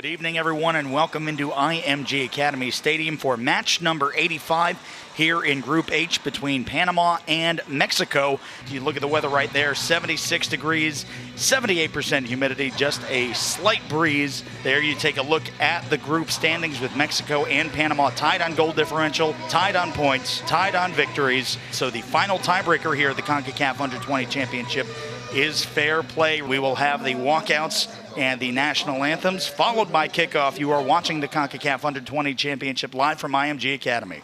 Good evening, everyone, and welcome into IMG Academy Stadium for match number 85 here in Group H between Panama and Mexico. You look at the weather right there, 76 degrees, 78% humidity, just a slight breeze. There you take a look at the group standings with Mexico and Panama tied on goal differential, tied on points, tied on victories. So the final tiebreaker here at the Concacaf Under-20 Championship is fair play. We will have the walkouts and the national anthems, followed by kickoff. You are watching the Concacaf Under-20 Championship live from IMG Academy.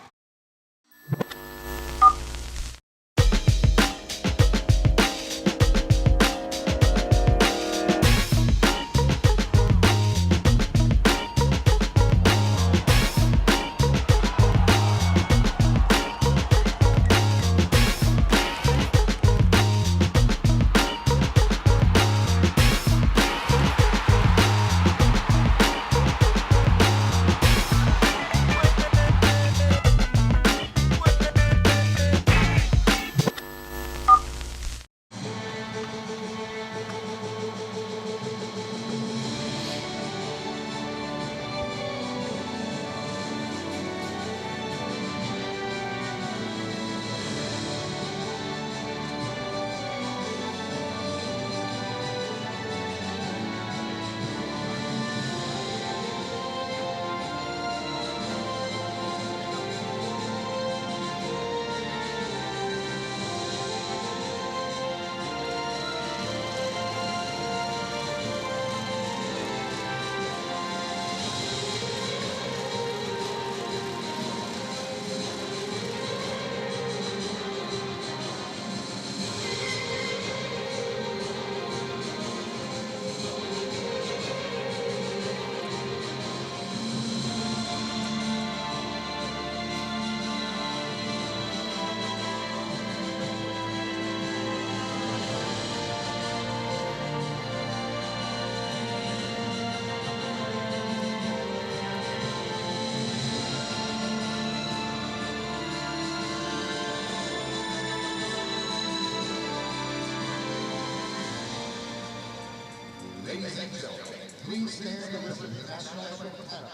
Ladies and gentlemen, please stand to listen to the national anthem of Panama,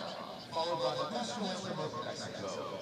followed by the national anthem of Mexico.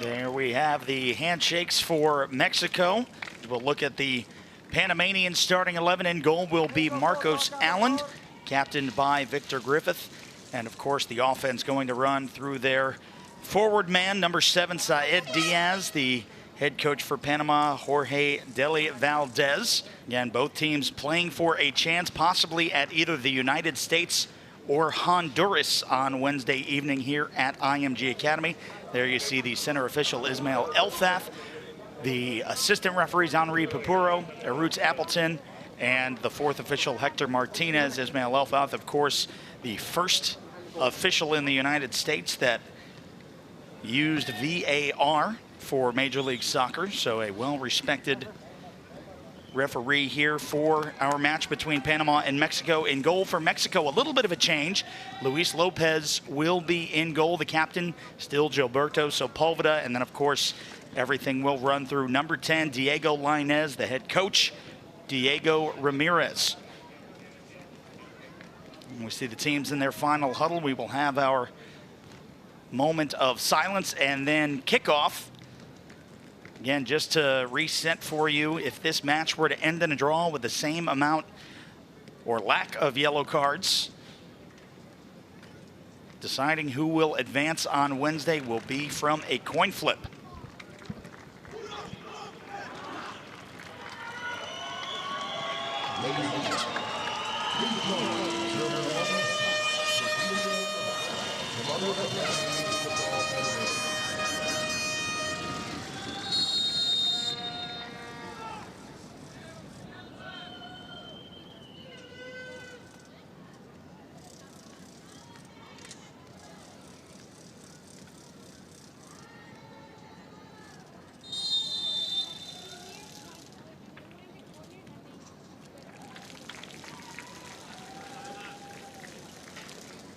There we have the handshakes for Mexico. We'll look at the Panamanian starting 11. In goal will be Marcos Allen, captained by Victor Griffith. And of course, the offense going to run through their forward man, number 7, Saed Diaz, the head coach for Panama, Jorge Deli Valdez. Again, both teams playing for a chance possibly at either the United States or Honduras on Wednesday evening here at IMG Academy. There you see the center official Ismail Elfath, the assistant referees Henri Papuro, Arutz Appleton, and the fourth official Hector Martinez. Ismail Elfath, of course, the first official in the United States that used VAR for Major League Soccer, so a well-respected referee here for our match between Panama and Mexico. In goal for Mexico, a little bit of a change. Luis Lopez will be in goal. The captain, still Gilberto Sepulveda. And then, of course, everything will run through number 10, Diego Lainez, the head coach, Diego Ramirez. And we see the teams in their final huddle. We will have our moment of silence and then kickoff. Again, just to reset for you, if this match were to end in a draw with the same amount or lack of yellow cards, deciding who will advance on Wednesday will be from a coin flip.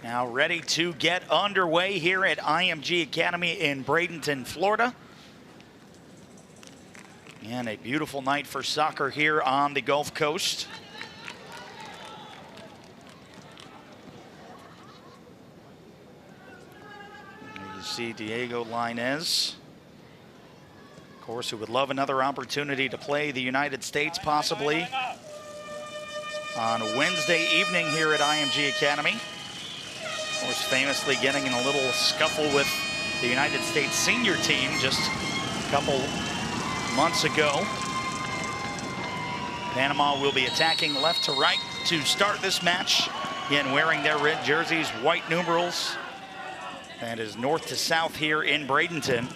Now ready to get underway here at IMG Academy in Bradenton, Florida. And a beautiful night for soccer here on the Gulf Coast. You see Diego Lainez, of course, who would love another opportunity to play the United States possibly on Wednesday evening here at IMG Academy. Of course, famously getting in a little scuffle with the United States senior team just a couple months ago. Panama will be attacking left to right to start this match. Again, wearing their red jerseys, white numerals. That is north to south here in Bradenton.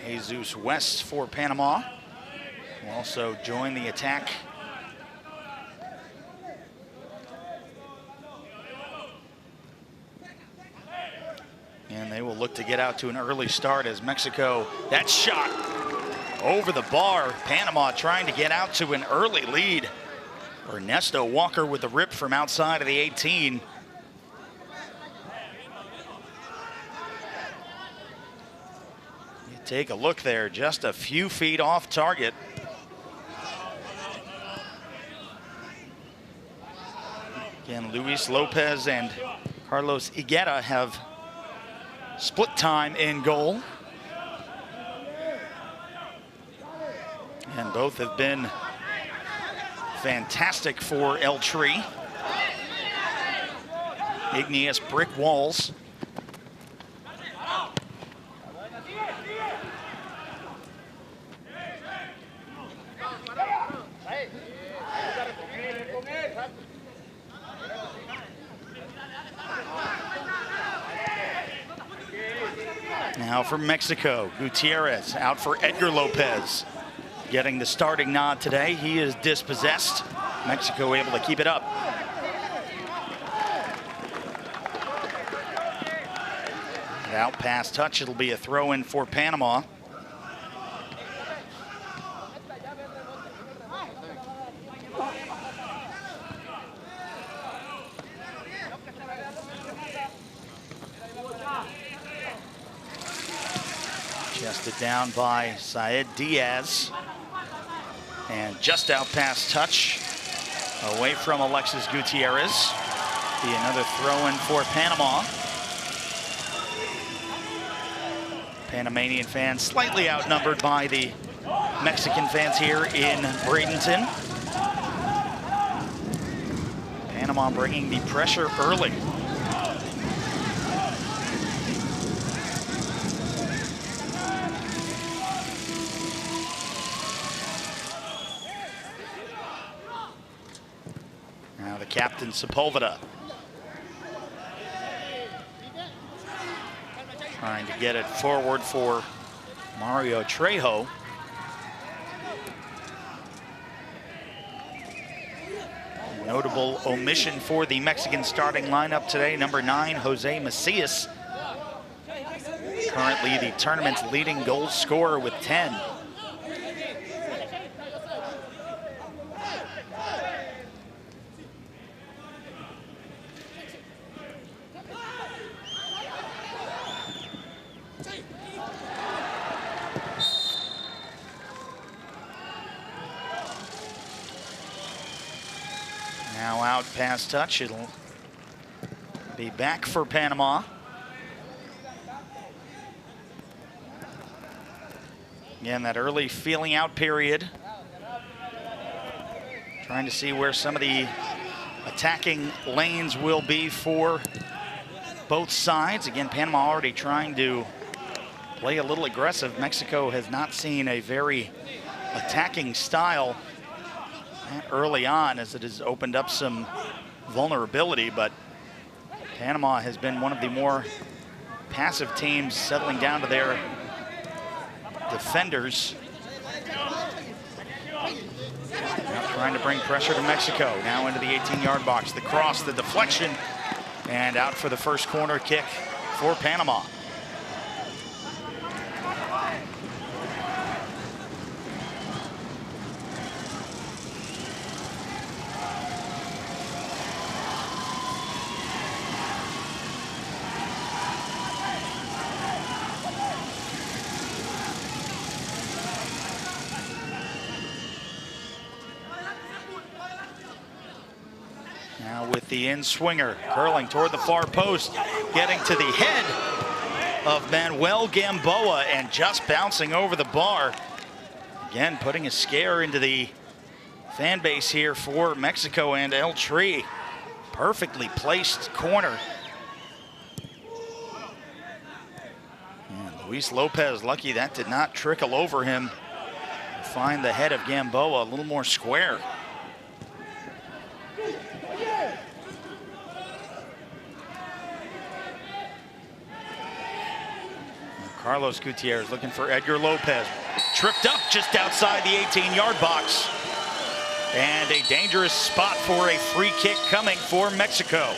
Jesus West for Panama will also join the attack. And they will look to get out to an early start as Mexico, that shot over the bar. Panama trying to get out to an early lead. Ernesto Walker with the rip from outside of the 18. Take a look there, just a few feet off target. Again, Luis Lopez and Carlos Higuera have split time in goal. And both have been fantastic for El Tri. Igneous brick walls. Now for Mexico, Gutierrez out for Edgar Lopez. Getting the starting nod today. He is dispossessed. Mexico able to keep it up. Out pass touch, it'll be a throw in for Panama. Chested down by Said Diaz. And just out past touch. Away from Alexis Gutierrez. Be another throw-in for Panama. Panamanian fans slightly outnumbered by the Mexican fans here in Bradenton. Panama bringing the pressure early. Now the captain, Sepulveda. Trying to get it forward for Mario Trejo. Notable omission for the Mexican starting lineup today. Number 9, Jose Macias. Currently the tournament's leading goal scorer with 10. Now out past touch, it'll be back for Panama. Again, that early feeling out period. Trying to see where some of the attacking lanes will be for both sides. Again, Panama already trying to play a little aggressive. Mexico has not seen a very attacking style early on, as it has opened up some vulnerability, but Panama has been one of the more passive teams, settling down to their defenders. Now trying to bring pressure to Mexico. Now into the 18-yard box. The cross, the deflection, and out for the first corner kick for Panama. Now with the in-swinger, curling toward the far post, getting to the head of Manuel Gamboa and just bouncing over the bar. Again, putting a scare into the fan base here for Mexico and El Tri. Perfectly placed corner. And Luis Lopez, lucky that did not trickle over him. Find the head of Gamboa a little more square. Carlos Gutierrez looking for Edgar Lopez. Tripped up just outside the 18-yard box. And a dangerous spot for a free kick coming for Mexico.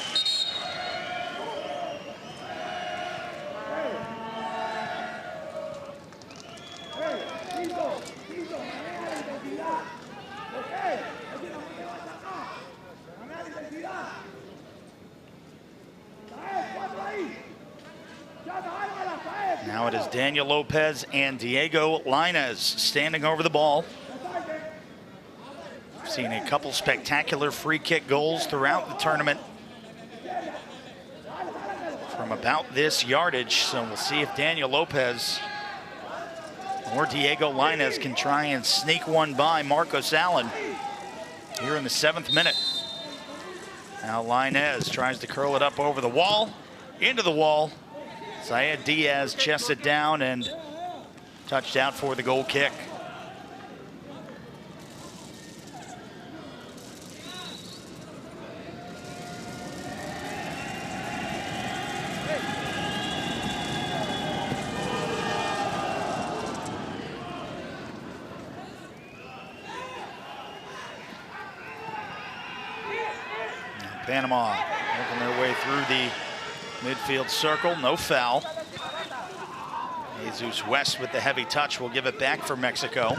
Now it is Daniel Lopez and Diego Lainez standing over the ball. We've seen a couple spectacular free kick goals throughout the tournament from about this yardage. So we'll see if Daniel Lopez or Diego Lainez can try and sneak one by Marcos Allen here in the 7th minute. Now Lainez tries to curl it up over the wall, into the wall. Said Diaz chests it down and touched out for the goal kick. Panama working their way through the midfield circle, no foul. Jesus West with the heavy touch will give it back for Mexico.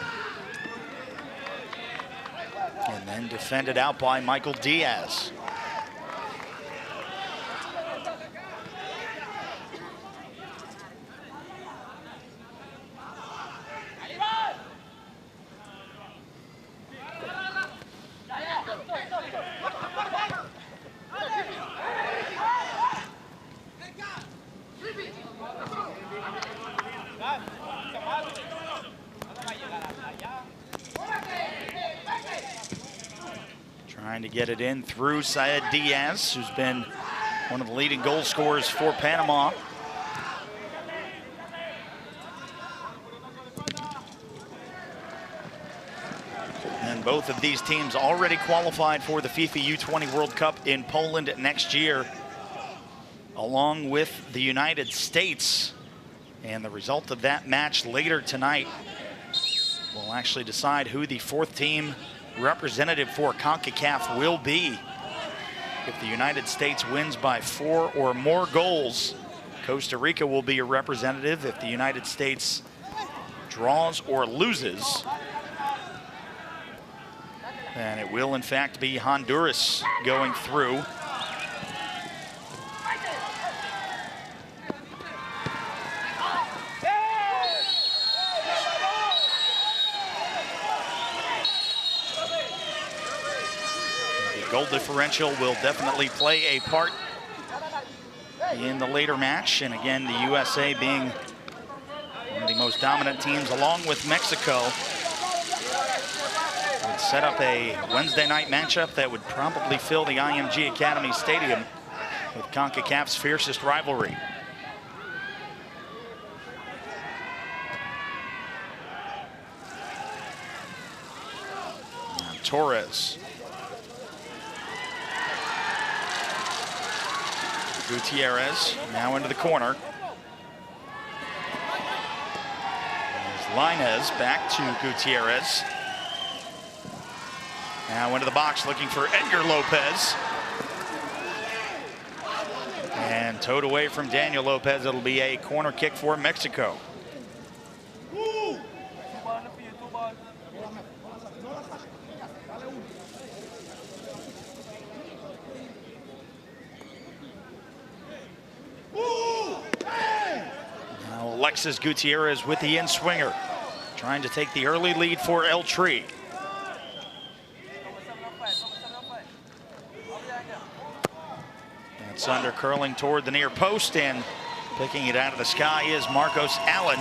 And then defended out by Michael Diaz. Trying to get it in through Syed Diaz, who's been one of the leading goal scorers for Panama. And both of these teams already qualified for the FIFA U20 World Cup in Poland next year, along with the United States. And the result of that match later tonight will actually decide who the fourth team representative for Concacaf will be. If the United States wins by 4 or more goals, Costa Rica will be a representative. If the United States draws or loses, then it will in fact be Honduras going through. Goal differential will definitely play a part in the later match. And again, the USA being one of the most dominant teams, along with Mexico, would set up a Wednesday night matchup that would probably fill the IMG Academy Stadium with CONCACAF's fiercest rivalry. Now Torres. Gutierrez now into the corner. There's Lainez back to Gutierrez. Now into the box looking for Edgar Lopez. And towed away from Daniel Lopez. It'll be a corner kick for Mexico. Alexis Gutierrez with the in-swinger, trying to take the early lead for El Tri. That's under curling toward the near post, and picking it out of the sky is Marcos Allen.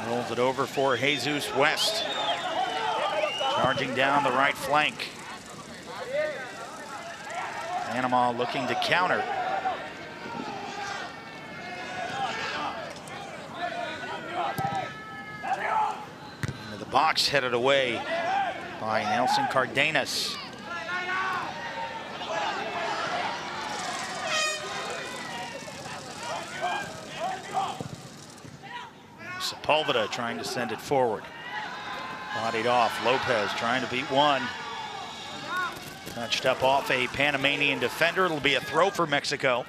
Rolls it over for Jesus West, charging down the right flank. Panama looking to counter. Box headed away by Nelson Cardenas. Sepulveda trying to send it forward. Bodied off. Lopez trying to beat one. Touched up off a Panamanian defender. It'll be a throw for Mexico.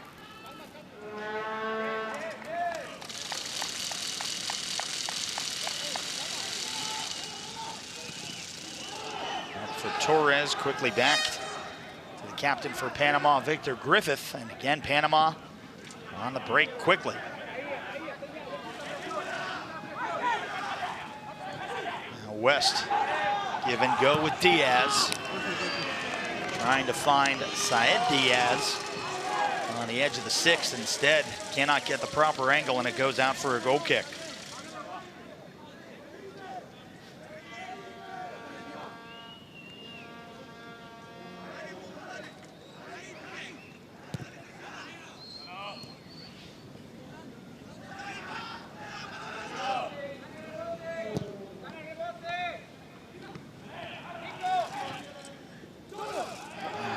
Torres quickly back to the captain for Panama, Victor Griffith. And again, Panama on the break quickly. Now West give and go with Diaz. Trying to find Syed Diaz on the edge of the 6. Instead, cannot get the proper angle, and it goes out for a goal kick.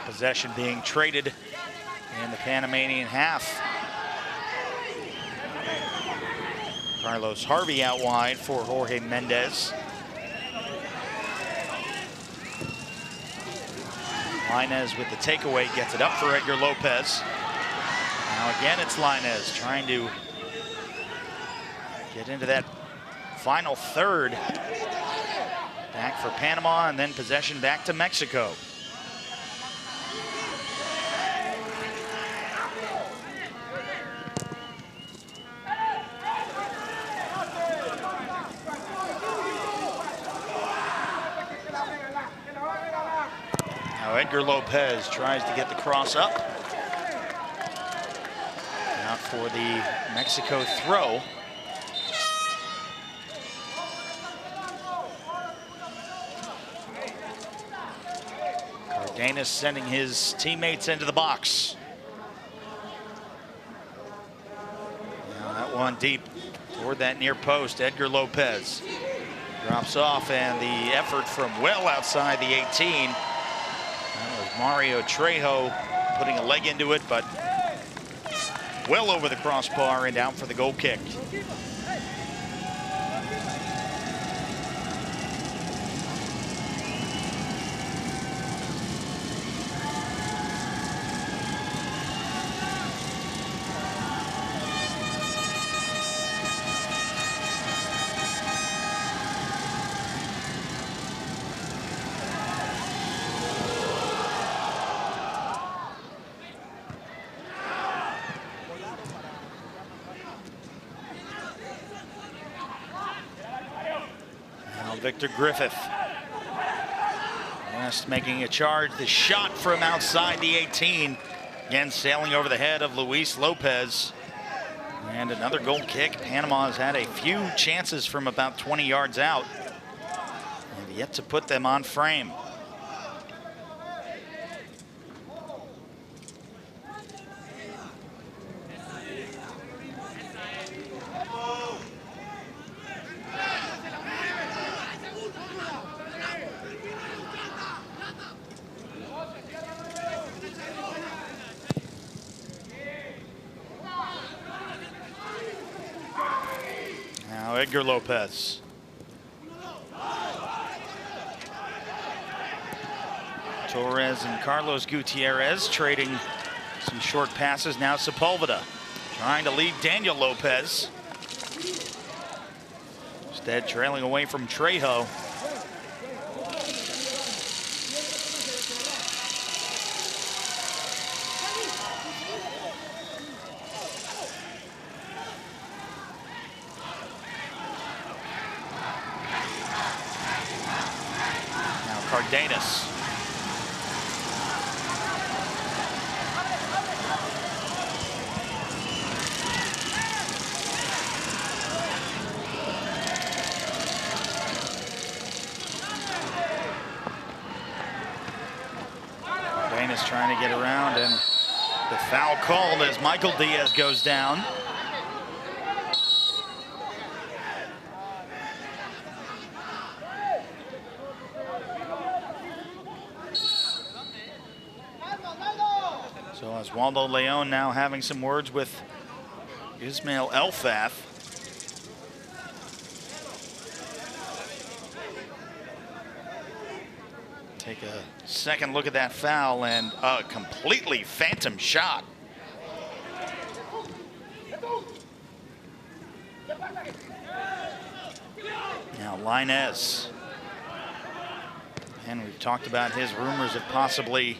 Possession being traded in the Panamanian half. Carlos Harvey out wide for Jorge Mendez. Lainez with the takeaway gets it up for Edgar Lopez. Now again it's Lainez trying to get into that final third. Back for Panama, and then possession back to Mexico. Edgar Lopez tries to get the cross up. Out for the Mexico throw. Cardenas sending his teammates into the box. Now that one deep toward that near post. Edgar Lopez drops off, and the effort from well outside the 18. That was Mario Trejo putting a leg into it, but well over the crossbar and out for the goal kick. Victor Griffith. West making a charge. The shot from outside the 18. Again, sailing over the head of Luis Lopez. And another goal kick. Panama has had a few chances from about 20 yards out. And yet to put them on frame. Edgar Lopez. Torres and Carlos Gutierrez trading some short passes. Now Sepulveda trying to lead Daniel Lopez. Instead trailing away from Trejo. Cardenas. Cardenas trying to get around, and the foul called as Michael Diaz goes down. So Oswaldo Leon now having some words with Ismail Elfath. Take a second look at that foul, and a completely phantom shot. Now Lainez. And we've talked about his rumors of possibly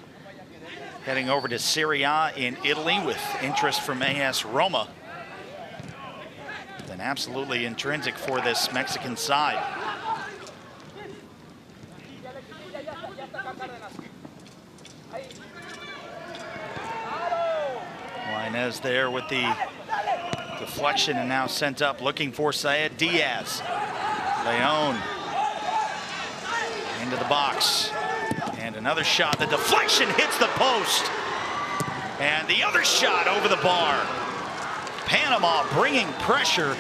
heading over to Serie A in Italy with interest from AS Roma. Been absolutely intrinsic for this Mexican side. Lainez there with the deflection, and now sent up looking for Said Diaz. Leon into the box. And another shot. The deflection hits the post. And the other shot over the bar. Panama bringing pressure.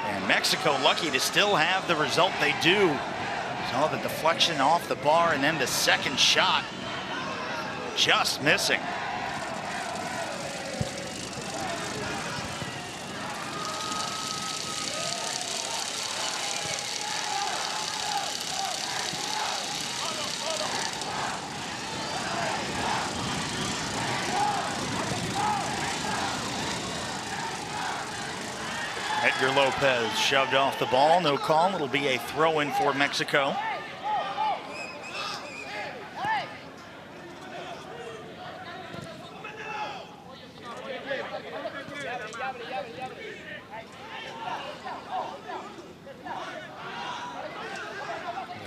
And Mexico lucky to still have the result they do. Saw the deflection off the bar, and then the second shot just missing. Edgar Lopez shoved off the ball, no call. It'll be a throw-in for Mexico.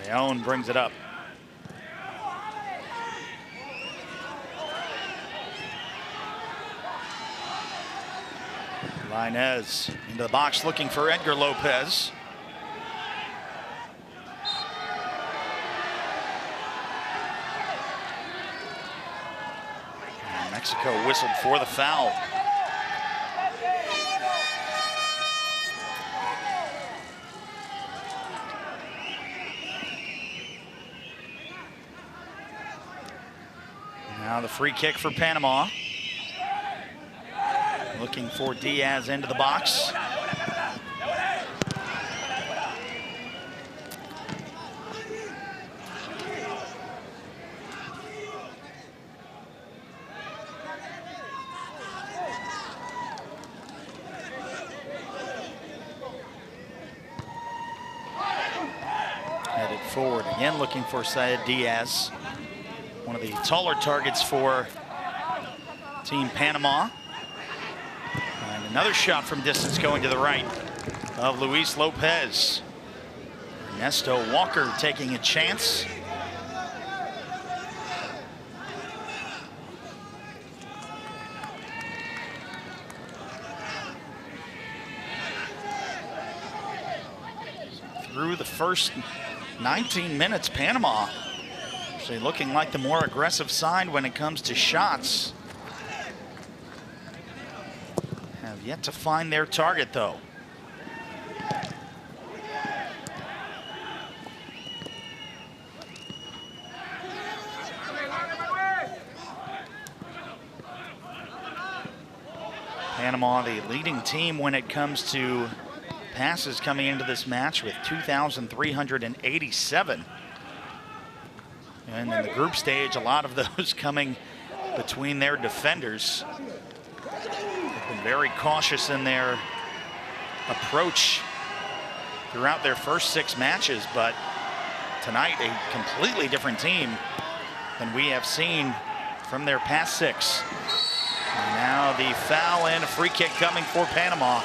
Leon brings it up. Lainez into the box looking for Edgar Lopez. And Mexico whistled for the foul. Now the free kick for Panama. Looking for Diaz into the box. Headed forward again, looking for Said Diaz. One of the taller targets for Team Panama. And another shot from distance going to the right of Luis Lopez. Ernesto Walker taking a chance. Through the first 19 minutes, Panama actually looking like the more aggressive side when it comes to shots. Have yet to find their target, though. Panama, the leading team when it comes to passes coming into this match with 2,387. And in the group stage, a lot of those coming between their defenders. They've been very cautious in their approach throughout their first 6 matches, but tonight a completely different team than we have seen from their past 6. And now the foul and a free kick coming for Panama.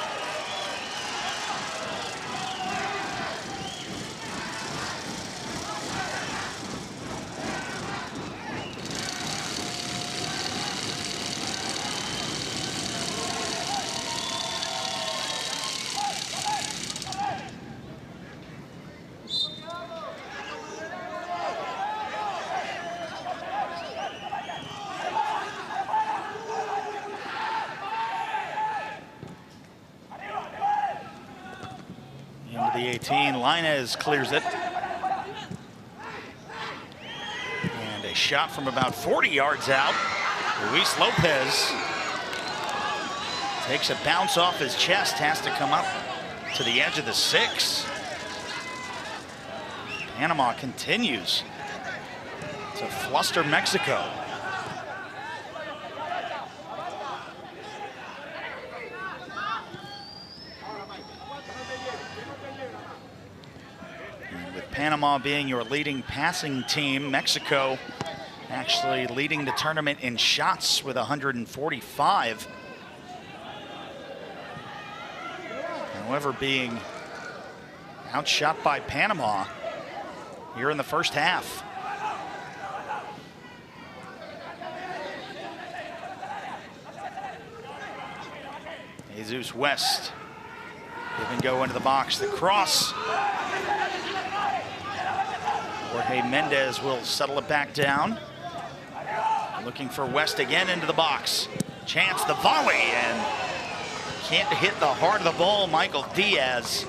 Into the 18, Lainez clears it. And a shot from about 40 yards out. Luis Lopez takes a bounce off his chest, has to come up to the edge of the 6. Panama continues to fluster Mexico. Panama being your leading passing team, Mexico actually leading the tournament in shots with 145. However, being outshot by Panama here in the first half. Jesus West, give and go into the box, the cross. Jorge Mendez will settle it back down. Looking for West again into the box. Chance the volley, and can't hit the heart of the ball. Michael Diaz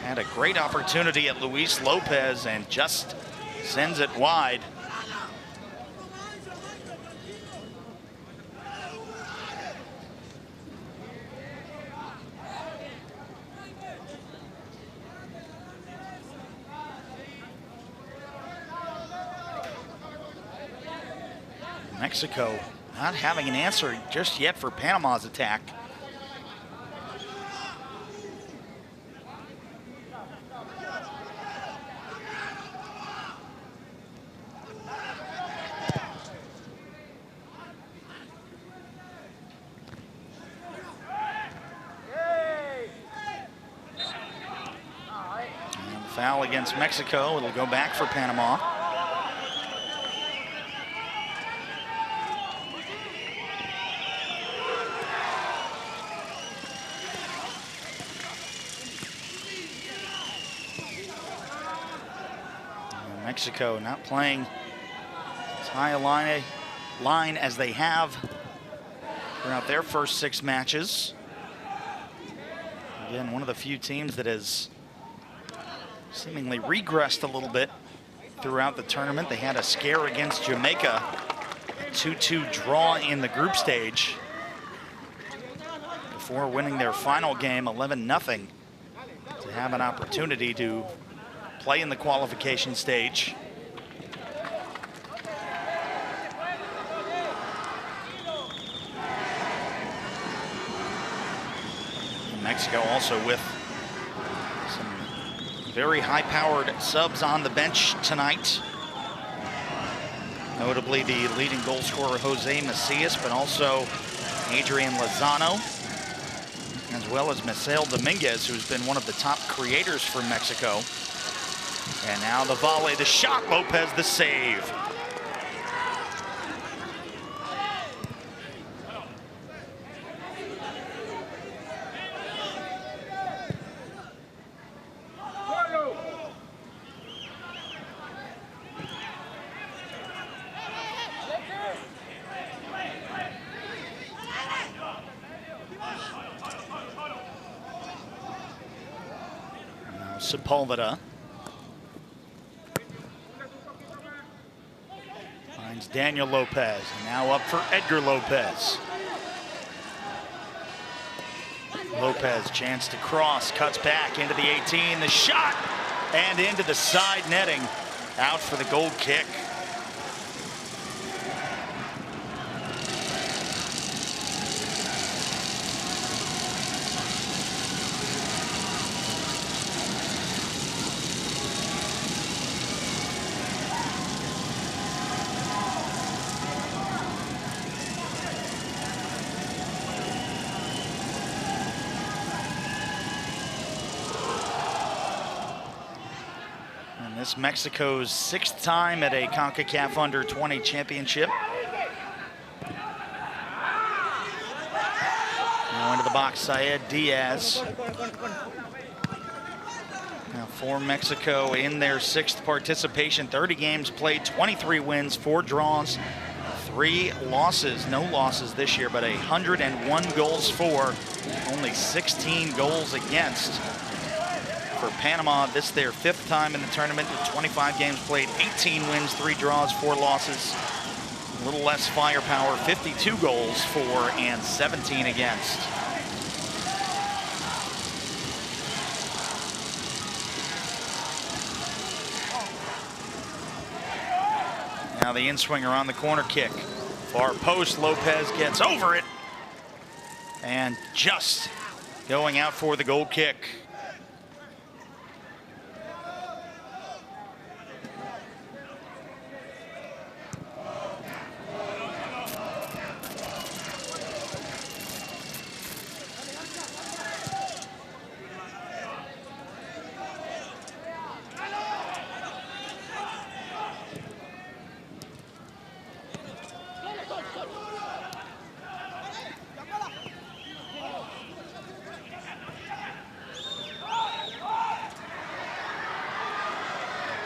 had a great opportunity at Luis Lopez and just sends it wide. Mexico not having an answer just yet for Panama's attack. And the foul against Mexico. It'll go back for Panama. Mexico not playing as high a line as they have throughout their first 6 matches. Again, one of the few teams that has seemingly regressed a little bit throughout the tournament. They had a scare against Jamaica, a 2-2 draw in the group stage before winning their final game 11-0 to have an opportunity to play in the qualification stage. Mexico also with some very high-powered subs on the bench tonight. Notably the leading goal scorer Jose Macias, but also Adrian Lozano, as well as Misael Dominguez, who's been one of the top creators for Mexico. And now the volley, the shot, Lopez the save. Sepulveda finds Daniel Lopez, and now up for Edgar Lopez. Lopez, chance to cross, cuts back into the 18, the shot, and into the side netting, out for the goal kick. This Mexico's 6th time at a Concacaf Under-20 championship. Now into the box, Syed Diaz. Now for Mexico in their 6th participation, 30 games played, 23 wins, 4 draws, 3 losses. No losses this year, but 101 goals for, only 16 goals against. For Panama, this their 5th time in the tournament with 25 games played, 18 wins, 3 draws, 4 losses. A little less firepower, 52 goals for and 17 against. Now the in-swinger on the corner kick. Far post, Lopez gets over it. And just going out for the goal kick.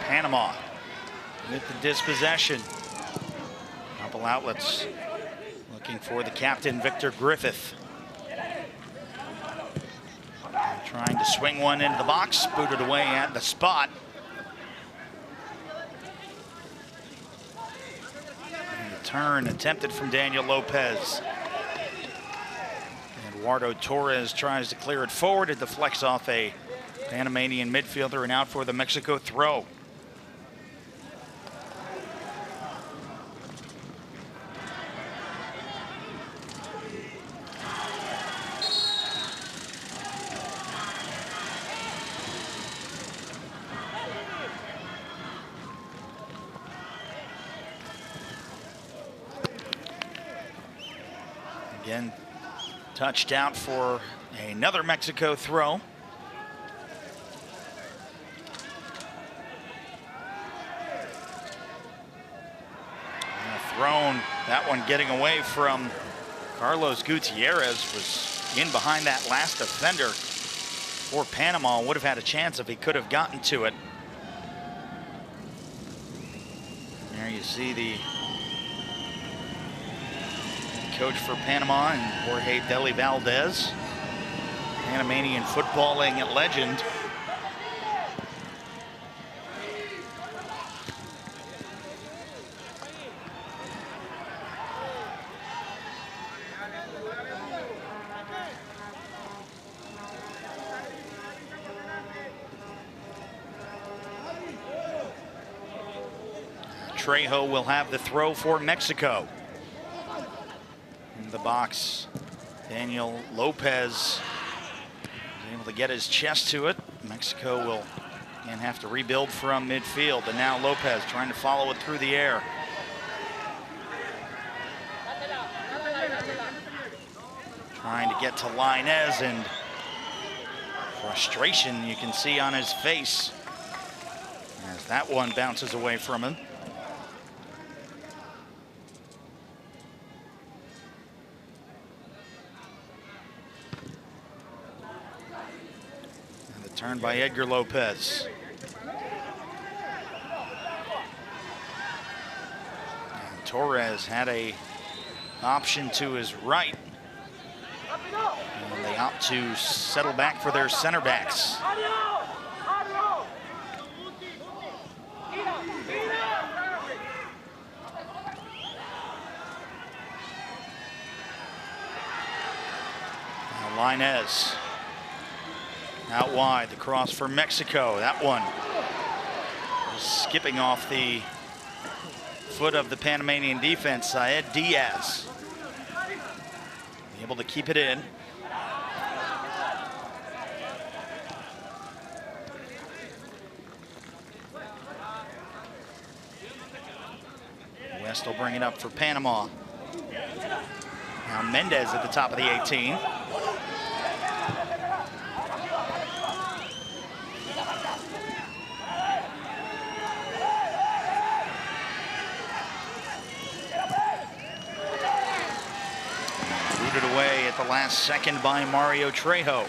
Panama with the dispossession. Couple outlets looking for the captain, Victor Griffith. Trying to swing one into the box, booted away at the spot. And the turn attempted from Daniel Lopez. Eduardo Torres tries to clear it forward. It deflects off a Panamanian midfielder and out for the Mexico throw. Again, touched out for another Mexico throw. Thrown, that one getting away from Carlos Gutierrez, was in behind that last defender for Panama. Would have had a chance if he could have gotten to it. There you see the coach for Panama and Jorge Deli Valdez, Panamanian footballing legend. Trejo will have the throw for Mexico. In the box, Daniel Lopez is able to get his chest to it. Mexico will again have to rebuild from midfield, and now Lopez trying to follow it through the air. Trying to get to Lainez, and frustration you can see on his face as that one bounces away from him. Turned by Edgar Lopez. And Torres had a option to his right. And they opt to settle back for their center backs. Now Lainez. Out wide, the cross for Mexico. That one is skipping off the foot of the Panamanian defense. Saed Diaz able to keep it in. West will bring it up for Panama. Now Mendez at the top of the 18. Away at the last second by Mario Trejo.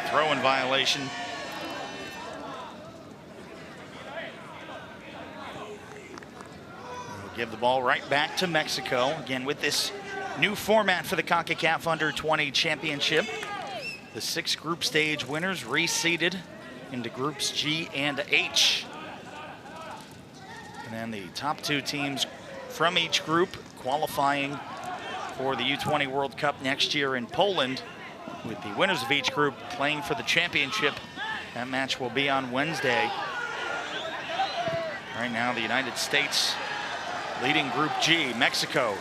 Throw-in violation. We'll give the ball right back to Mexico. Again, with this new format for the Concacaf Under-20 Championship. The 6 group stage winners reseeded into groups G and H. And then the top 2 teams from each group qualifying for the U20 World Cup next year in Poland, with the winners of each group playing for the championship. That match will be on Wednesday. Right now, the United States leading Group G. Mexico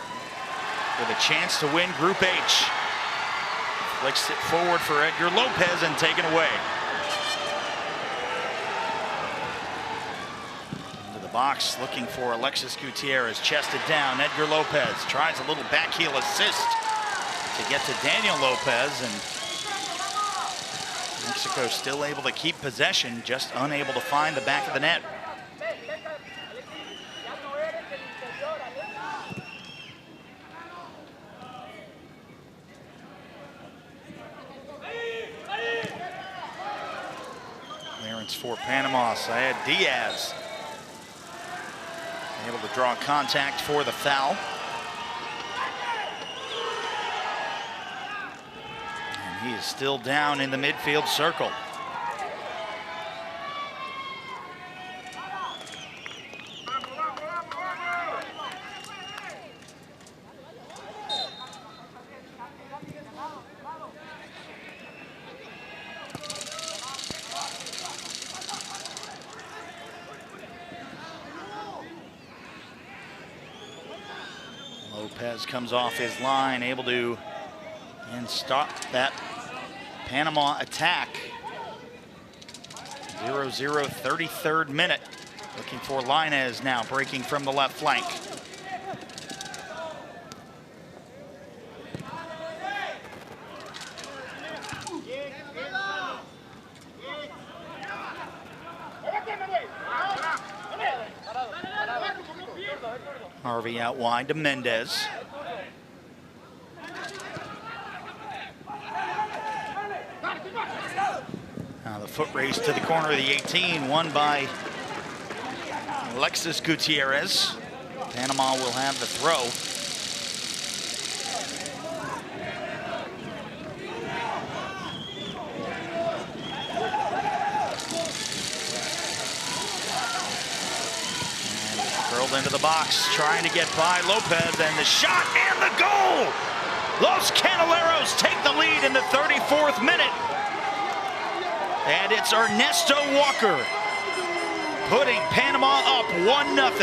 with a chance to win Group H. Flicks it forward for Edgar Lopez and taken away. Into the box, looking for Alexis Gutierrez, chested down. Edgar Lopez tries a little back heel assist to get to Daniel Lopez, and Mexico still able to keep possession, just unable to find the back of the net. For Panama, Saed Diaz able to draw contact for the foul. And he is still down in the midfield circle. Lopez comes off his line, able to stop that Panama attack. 0-0, 33rd minute. Looking for Lainez now, breaking from the left flank. Harvey out wide to Mendez. Now the foot race to the corner of the 18, won by Alexis Gutierrez. Panama will have the throw. Curled into the box, trying to get by Lopez, and the shot and the goal! Los Candeleros take the lead in the 34th minute. And it's Ernesto Walker putting Panama up 1-0.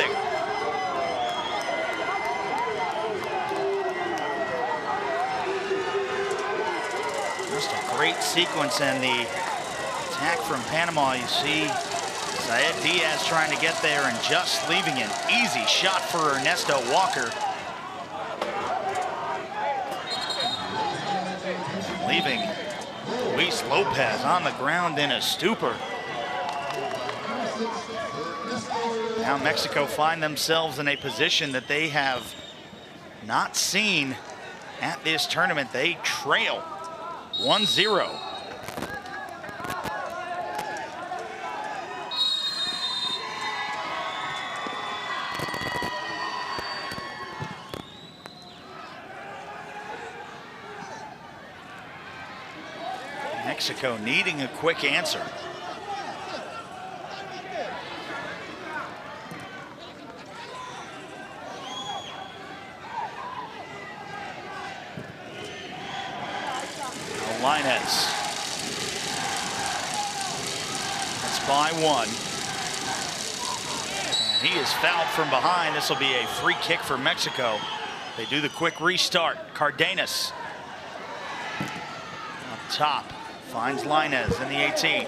Just a great sequence, and the attack from Panama, you see Saed Diaz trying to get there and just leaving an easy shot for Ernesto Walker. Leaving Luis Lopez on the ground in a stupor. Now Mexico find themselves in a position that they have not seen at this tournament. They trail 1-0. Mexico needing a quick answer. Linez. That's by one. And he is fouled from behind. This will be a free kick for Mexico. They do the quick restart. Cardenas up top. Finds Linez in the 18.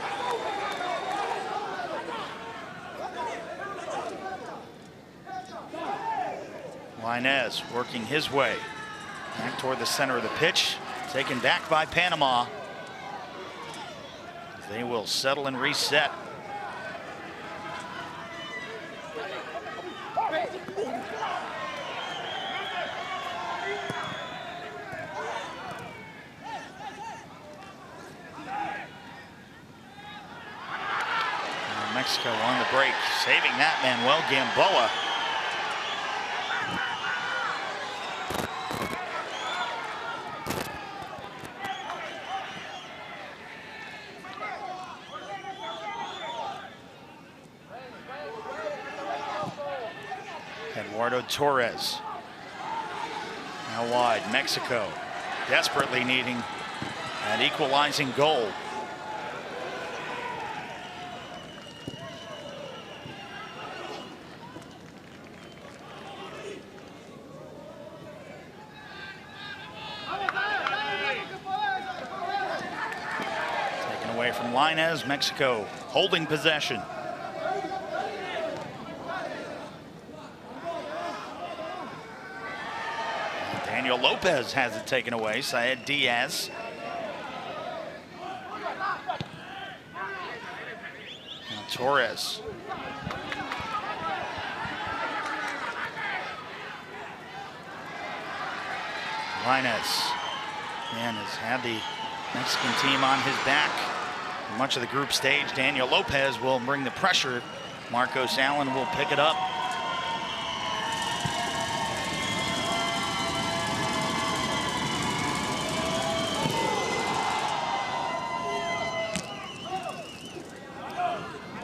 Linez working his way back toward the center of the pitch. Taken back by Panama. They will settle and reset. Mexico on the break, saving that Manuel Gamboa. Eduardo Torres. Now wide, Mexico desperately needing an equalizing goal. Taken away from Linez, Mexico holding possession. Daniel Lopez has it taken away. Saed Diaz. Now Torres. Linez. Man has had the Mexican team on his back for much of the group stage. Daniel Lopez will bring the pressure. Marcos Allen will pick it up.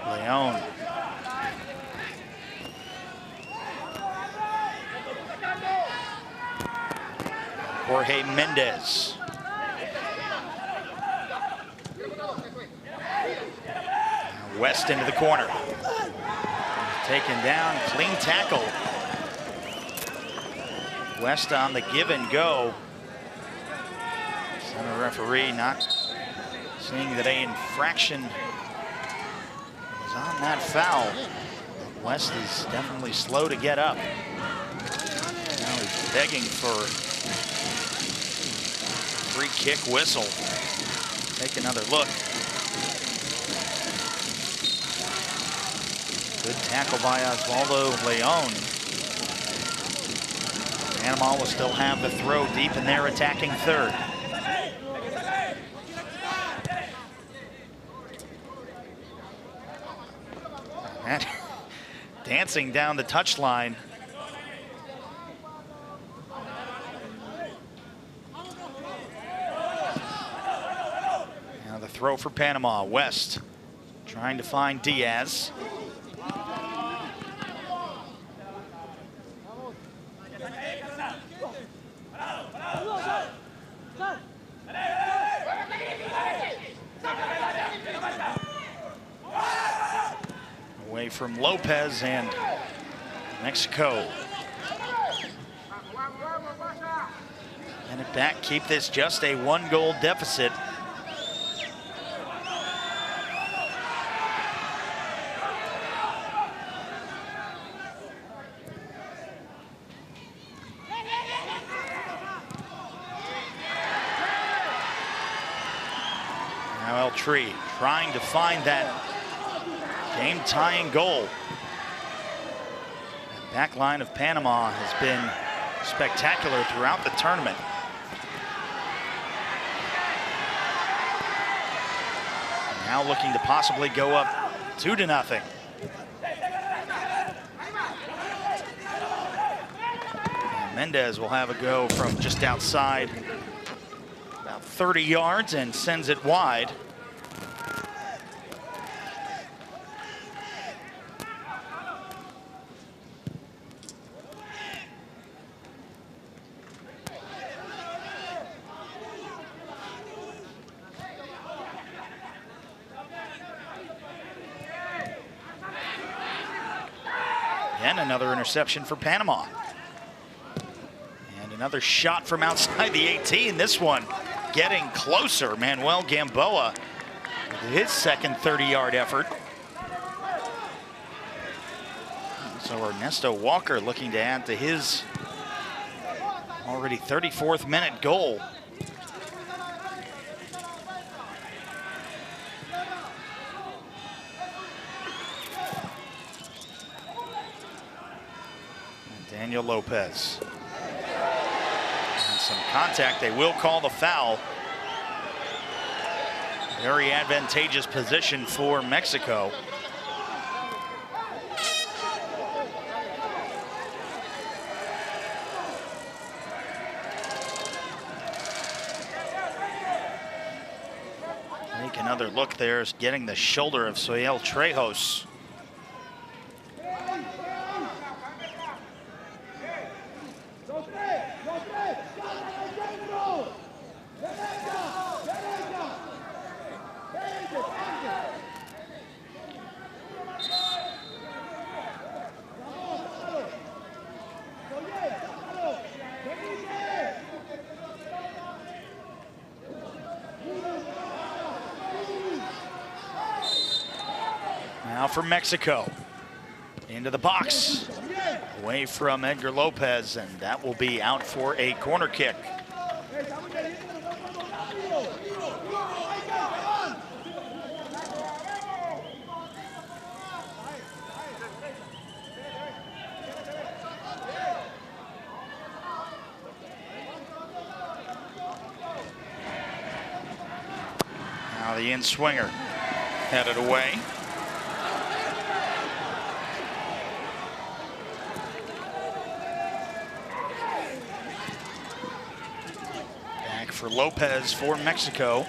Leon. Jorge Mendez. West into the corner. Taken down, clean tackle. West on the give and go. Center referee not seeing that an infraction was on that foul. West is definitely slow to get up. Now he's begging for free kick whistle. Take another look. Good tackle by Osvaldo Leon. Panama will still have the throw deep in their attacking third. And dancing down the touchline. Now the throw for Panama. West trying to find Diaz. Away from Lopez and Mexico. And it back, keep this just a 1-goal deficit. Now Tree trying to find that game-tying goal. The back line of Panama has been spectacular throughout the tournament. And now looking to possibly go up 2-0. And Mendez will have a go from just outside, about 30 yards, and sends it wide. And another interception for Panama. And another shot from outside the 18. This one getting closer. Manuel Gamboa with his second 30-yard effort. So Ernesto Walker looking to add to his already 34th minute goal. Daniel Lopez. And some contact. They will call the foul. Very advantageous position for Mexico. Take another look there, is getting the shoulder of Soyel Trejos. Now for Mexico, into the box, away from Edgar Lopez, and that will be out for a corner kick. Now the in-swinger headed away. For Lopez for Mexico.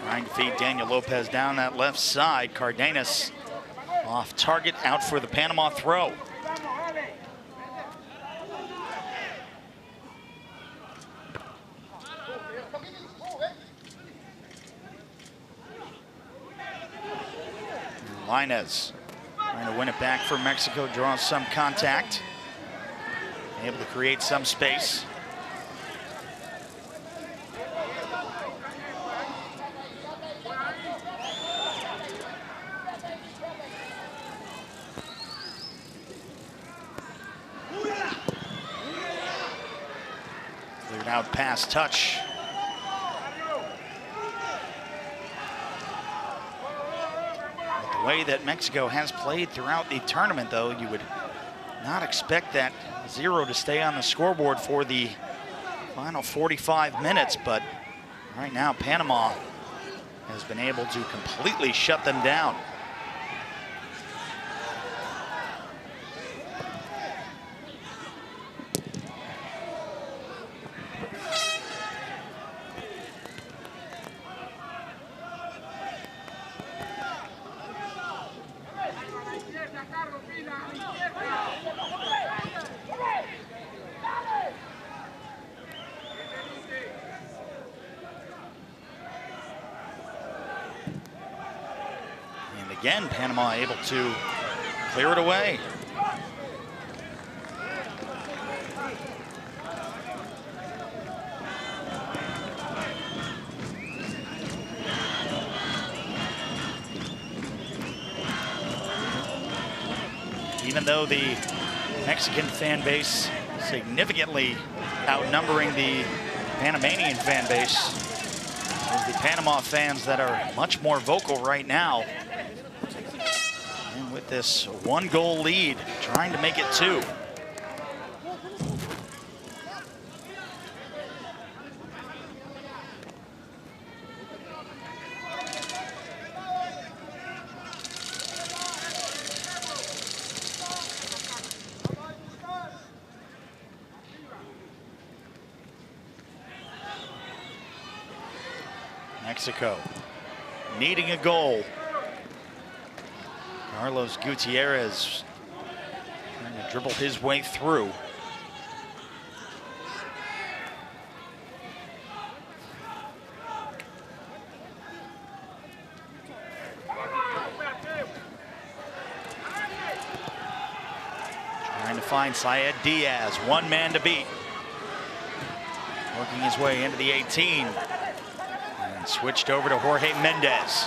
Trying to feed Daniel Lopez down that left side. Cardenas off target, out for the Panama throw. Lainez trying to win it back for Mexico, draws some contact, able to create some space. Cleared out pass touch. way that Mexico has played throughout the tournament, though, you would not expect that 0 to stay on the scoreboard for the final 45 minutes, but right now Panama has been able to completely shut them down. Again, Panama able to clear it away. Even though the Mexican fan base significantly outnumbering the Panamanian fan base, it's the Panama fans that are much more vocal right now. And with this 1-goal lead, trying to make it 2. Mexico needing a goal. Carlos Gutierrez trying to dribble his way through. Trying to find Syed Diaz, one man to beat. Working his way into the 18. And switched over to Jorge Mendez.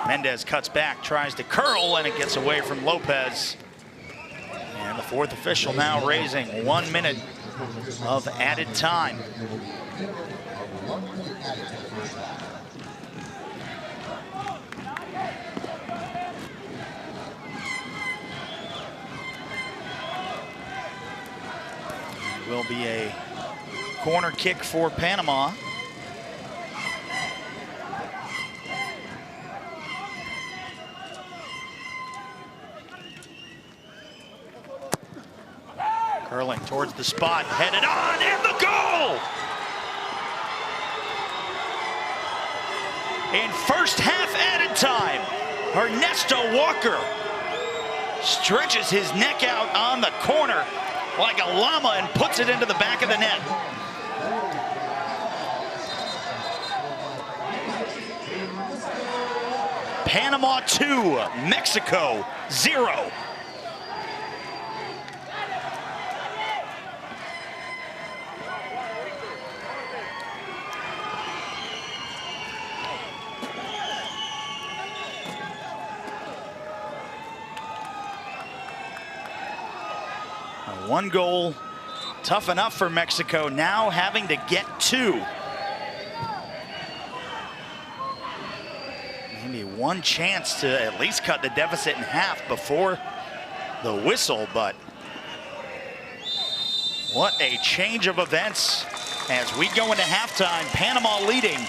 Mendez cuts back, tries to curl, and it gets away from Lopez. And the fourth official now raising 1 minute of added time. It will be a corner kick for Panama. Curling towards the spot, headed on, and the goal! In first half added time, Ernesto Walker stretches his neck out on the corner like a llama and puts it into the back of the net. Panama 2, Mexico 0. One goal, tough enough for Mexico, now having to get 2. Maybe one chance to at least cut the deficit in half before the whistle, but what a change of events as we go into halftime. Panama leading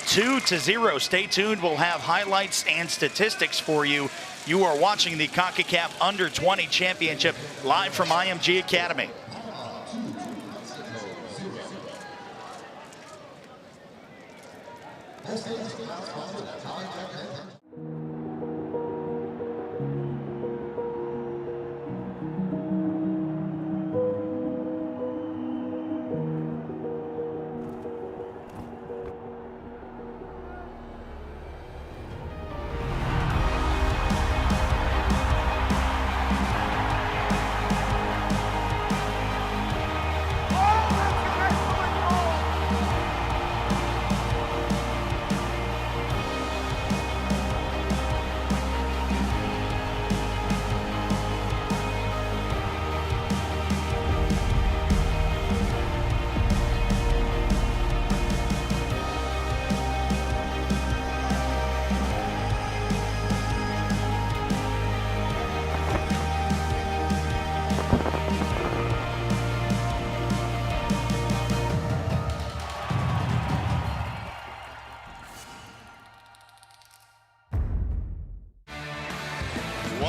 2-0. Stay tuned, we'll have highlights and statistics for you. You are watching the Concacaf Under-20 Championship live from IMG Academy.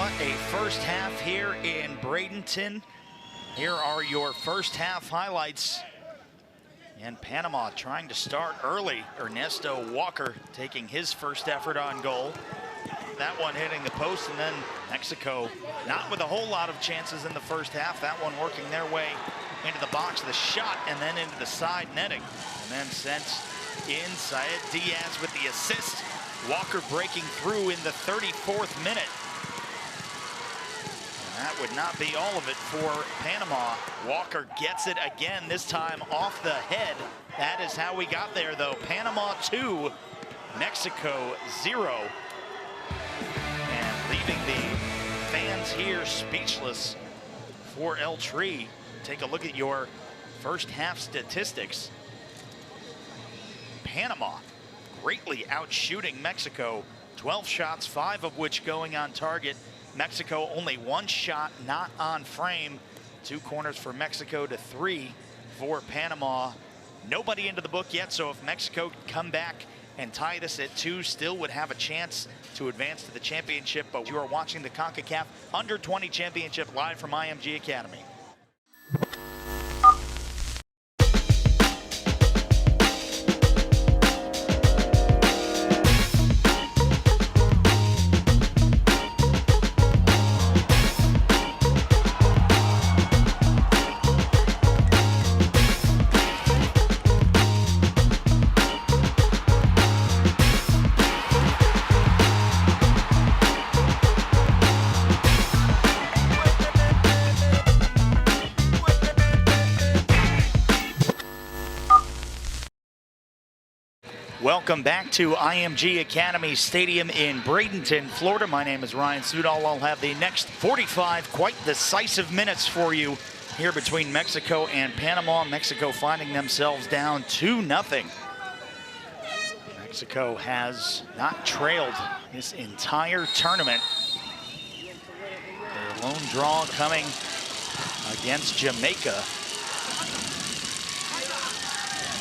What a first half here in Bradenton. Here are your first half highlights. And Panama trying to start early. Ernesto Walker taking his first effort on goal. That one hitting the post, and then Mexico not with a whole lot of chances in the first half. That one working their way into the box, the shot, and then into the side netting. And then sent inside. Diaz with the assist. Walker breaking through in the 34th minute. And that would not be all of it for Panama. Walker gets it again, this time off the head. That is how we got there, though. Panama 2, Mexico 0. And leaving the fans here speechless for El Tri. Take a look at your first half statistics. Panama greatly outshooting Mexico. 12 shots, 5 of which going on target. Mexico only 1 shot not on frame. 2 corners for Mexico to 3 for Panama. Nobody into the book yet, so if Mexico could come back and tie this at 2, still would have a chance to advance to the championship. But you are watching the Concacaf Under-20 Championship live from IMG Academy. Welcome back to IMG Academy Stadium in Bradenton, Florida. My name is Ryan Sudol. I'll have the next 45 quite decisive minutes for you here between Mexico and Panama. Mexico finding themselves down 2-0. Mexico has not trailed this entire tournament. Their lone draw coming against Jamaica.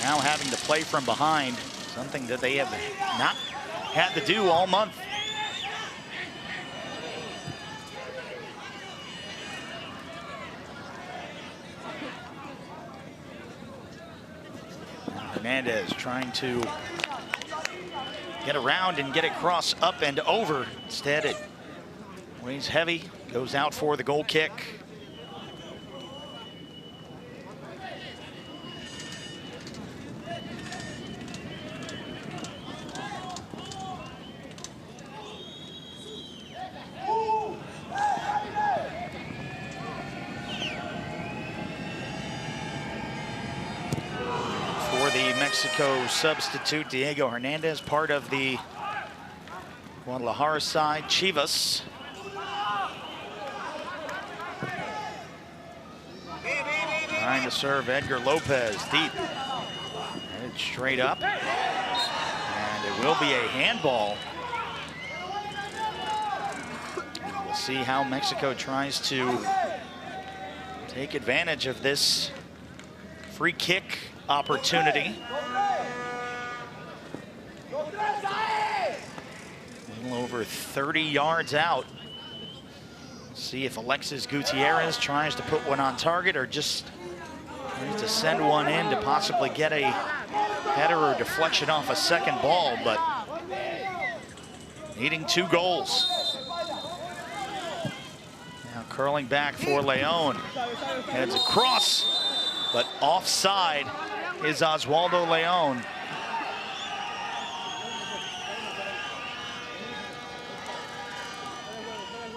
Now having to play from behind. Something that they have not had to do all month. Hernandez trying to get around and get it cross up and over. Instead, it weighs heavy, goes out for the goal kick. Mexico substitute Diego Hernandez, part of the Guadalajara side, Chivas. Trying to serve Edgar Lopez deep. Headed straight up. And it will be a handball. And we'll see how Mexico tries to take advantage of this free kick opportunity. A little over 30 yards out. See if Alexis Gutierrez tries to put one on target or just tries to send one in to possibly get a header or deflection off a second ball, but needing 2 goals. Now curling back for Leon. Heads across, but offside is Oswaldo Leon.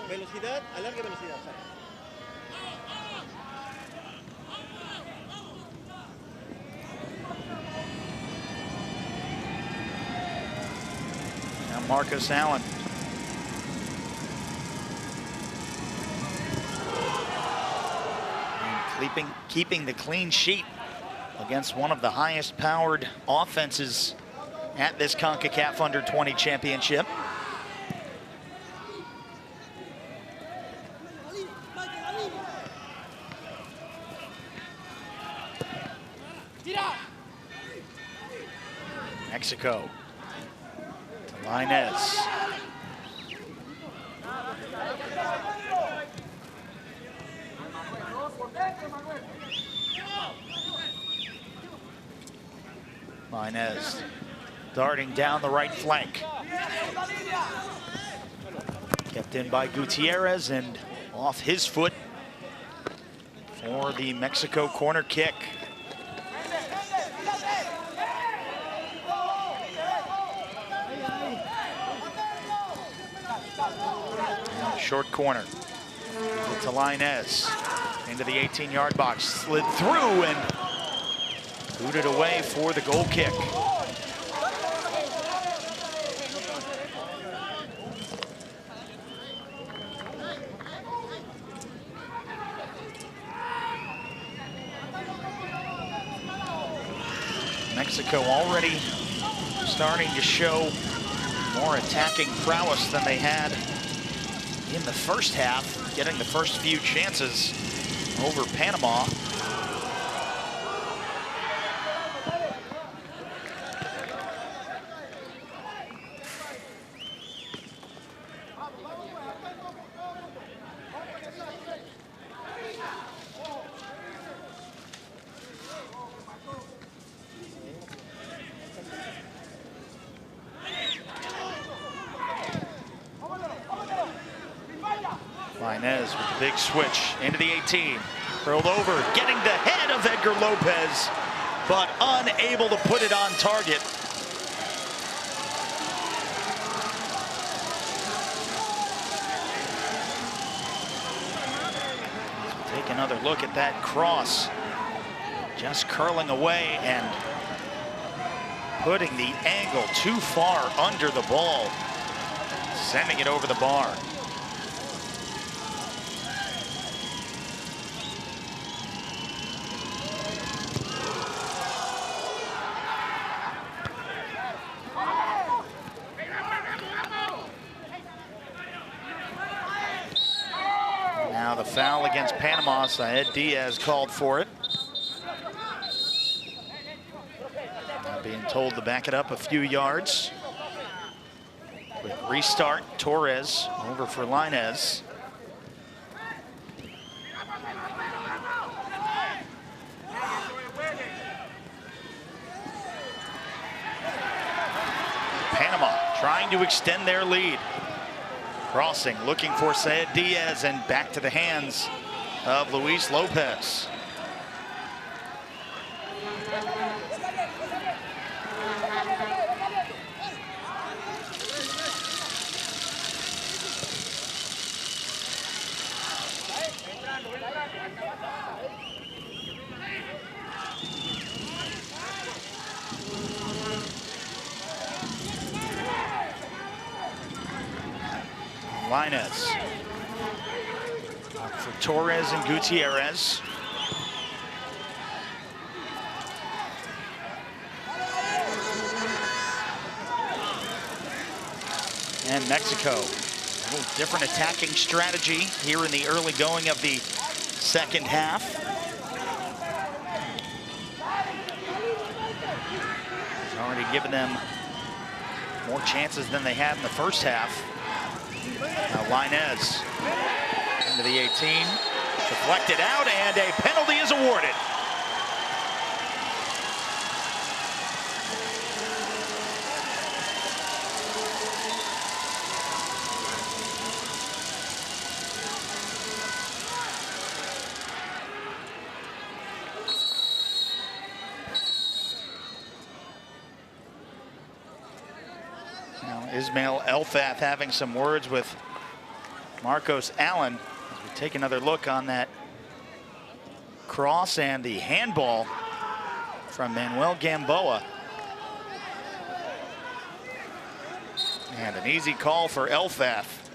Velocidad, alargue velocidad. Now Marcus Allen. And keeping the clean sheet against one of the highest powered offenses at this CONCACAF Under-20 Championship. Mexico to Lainez. Lainez darting down the right flank. Kept in by Gutierrez and off his foot for the Mexico corner kick. Now short corner to Lainez into the 18-yard box, slid through and booted away for the goal kick. Mexico already starting to show more attacking prowess than they had in the first half, getting the first few chances over Panama. Lainez with the big switch into the 18. Curled over, getting the head of Edgar Lopez, but unable to put it on target. Take another look at that cross. Just curling away and putting the angle too far under the ball, sending it over the bar. Now the foul against Panama, Saed Diaz called for it. Now being told to back it up a few yards. Quick restart, Torres over for Lainez. Panama trying to extend their lead. Crossing, looking for Saed Diaz, and back to the hands of Luis Lopez. Lainez for Torres and Gutierrez. And Mexico, a little different attacking strategy here in the early going of the second half. It's already given them more chances than they had in the first half. Now Lainez into the 18, deflected out, and a penalty is awarded. Now Ismail Elfath having some words with Marcos Allen as we take another look on that cross and the handball from Manuel Gamboa. And an easy call for Elfath.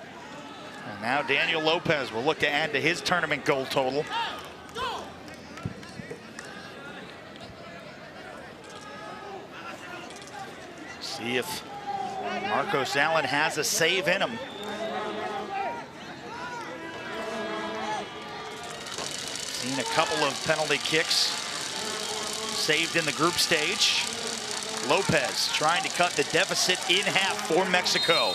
And now Daniel Lopez will look to add to his tournament goal total. See if Marcos Allen has a save in him. Seen a couple of penalty kicks saved in the group stage. Lopez trying to cut the deficit in half for Mexico.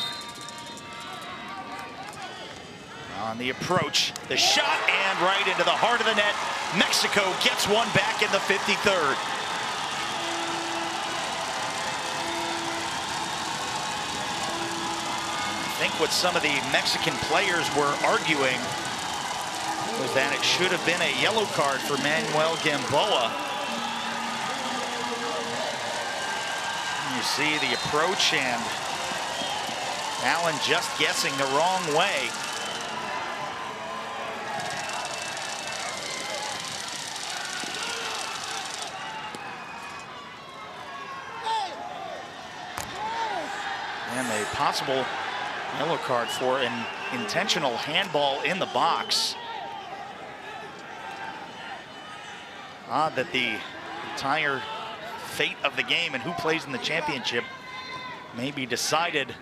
On the approach, the shot, and right into the heart of the net. Mexico gets one back in the 53rd. I think what some of the Mexican players were arguing was that it should have been a yellow card for Manuel Gamboa. You see the approach, and Allen just guessing the wrong way. And a possible yellow card for an intentional handball in the box. Odd that the entire fate of the game and who plays in the championship may be decided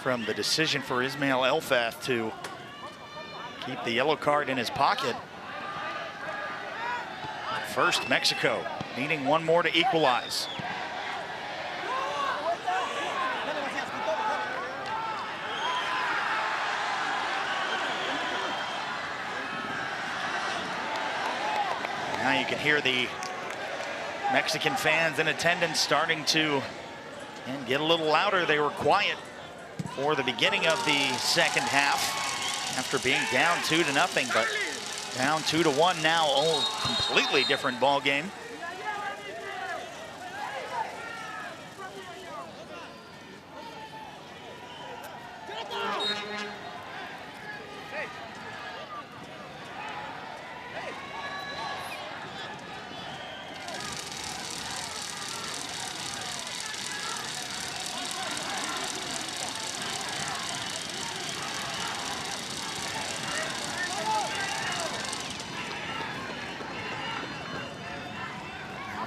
from the decision for Ismail Elfath to keep the yellow card in his pocket. First, Mexico needing one more to equalize. Now you can hear the Mexican fans in attendance starting to get a little louder. They were quiet for the beginning of the second half after being down 2-0, but down 2-1 now. Oh, completely different ball game.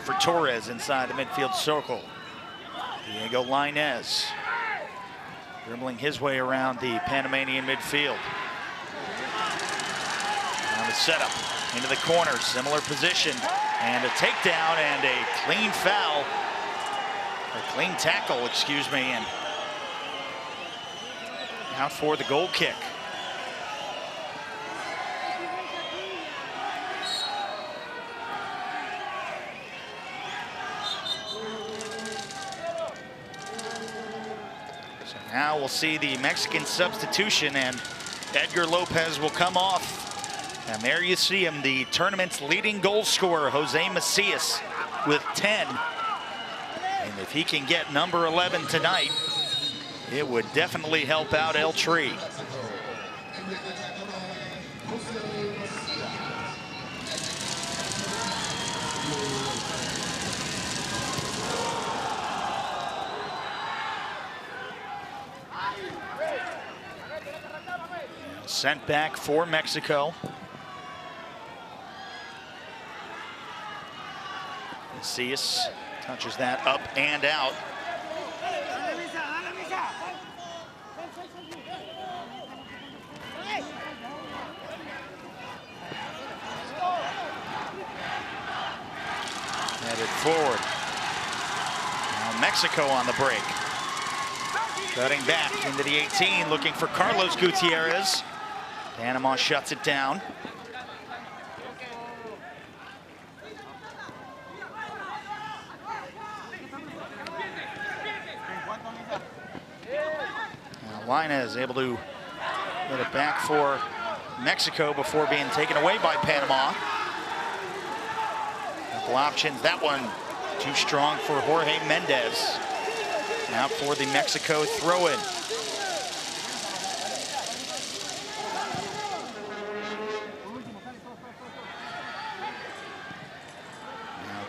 For Torres inside the midfield circle. Diego Lainez dribbling his way around the Panamanian midfield. Now the setup into the corner, similar position, and a takedown and a clean foul, or clean tackle, excuse me, and out for the goal kick. Now we'll see the Mexican substitution, and Edgar Lopez will come off. And there you see him, the tournament's leading goal scorer, Jose Macias, with 10. And if he can get number 11 tonight, it would definitely help out El Tri. Sent back for Mexico. Macias touches that up and out. Headed forward. Now Mexico on the break. Cutting back into the 18, looking for Carlos Gutierrez. Panama shuts it down. Now Lainez able to get it back for Mexico before being taken away by Panama. Couple options, that one too strong for Jorge Mendez. Now for the Mexico throw-in.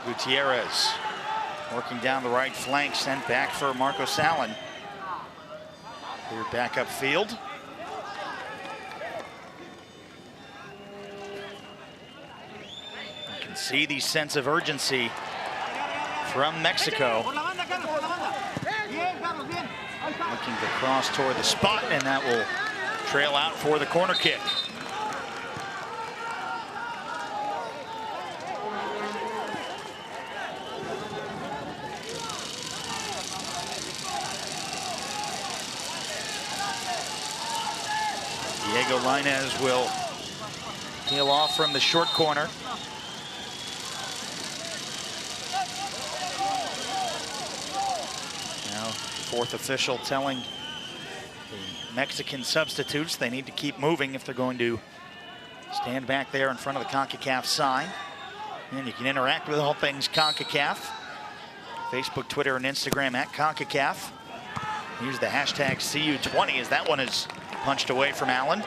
Gutierrez working down the right flank, sent back for Marcos Allen. Clear back upfield. You can see the sense of urgency from Mexico. Looking to cross toward the spot, and that will trail out for the corner kick. Diego Lainez will peel off from the short corner. Now, fourth official telling the Mexican substitutes they need to keep moving if they're going to stand back there in front of the Concacaf sign. And you can interact with all things Concacaf. Facebook, Twitter, and Instagram at Concacaf. Use the hashtag CU20 as that one is punched away from Allen.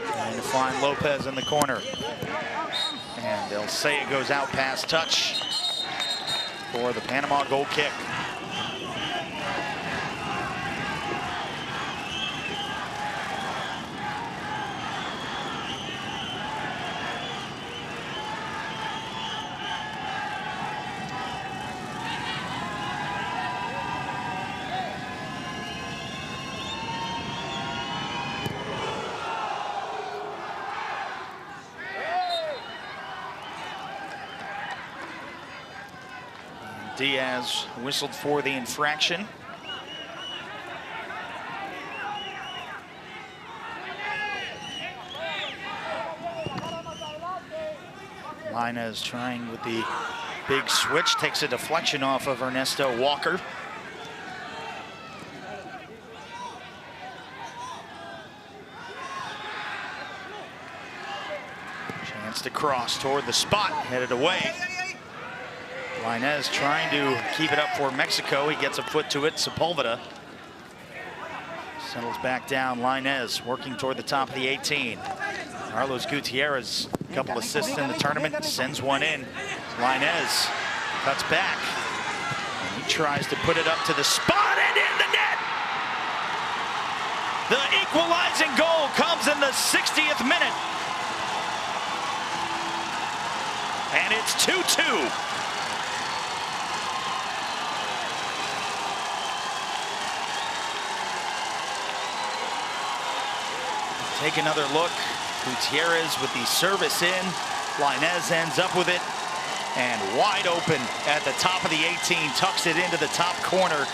Trying to find Lopez in the corner. And they'll say it goes out past touch for the Panama goal kick. Diaz whistled for the infraction. Lainez trying with the big switch, takes a deflection off of Ernesto Walker. Chance to cross toward the spot, headed away. Lainez trying to keep it up for Mexico. He gets a foot to it. Sepulveda settles back down. Lainez working toward the top of the 18. Carlos Gutierrez, a couple assists in the tournament, sends one in. Lainez cuts back. And he tries to put it up to the spot and in the net. The equalizing goal comes in the 60th minute. And it's 2-2. Take another look. Gutierrez with the service in. Lainez ends up with it. And wide open at the top of the 18. Tucks it into the top corner.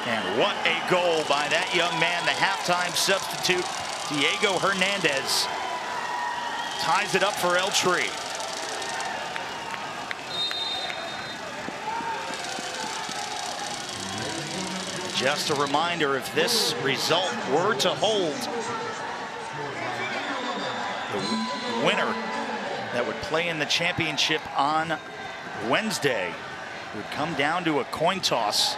And what a goal by that young man, the halftime substitute, Diego Hernandez. Ties it up for El Tri. Just a reminder, if this result were to hold, the winner that would play in the championship on Wednesday would come down to a coin toss.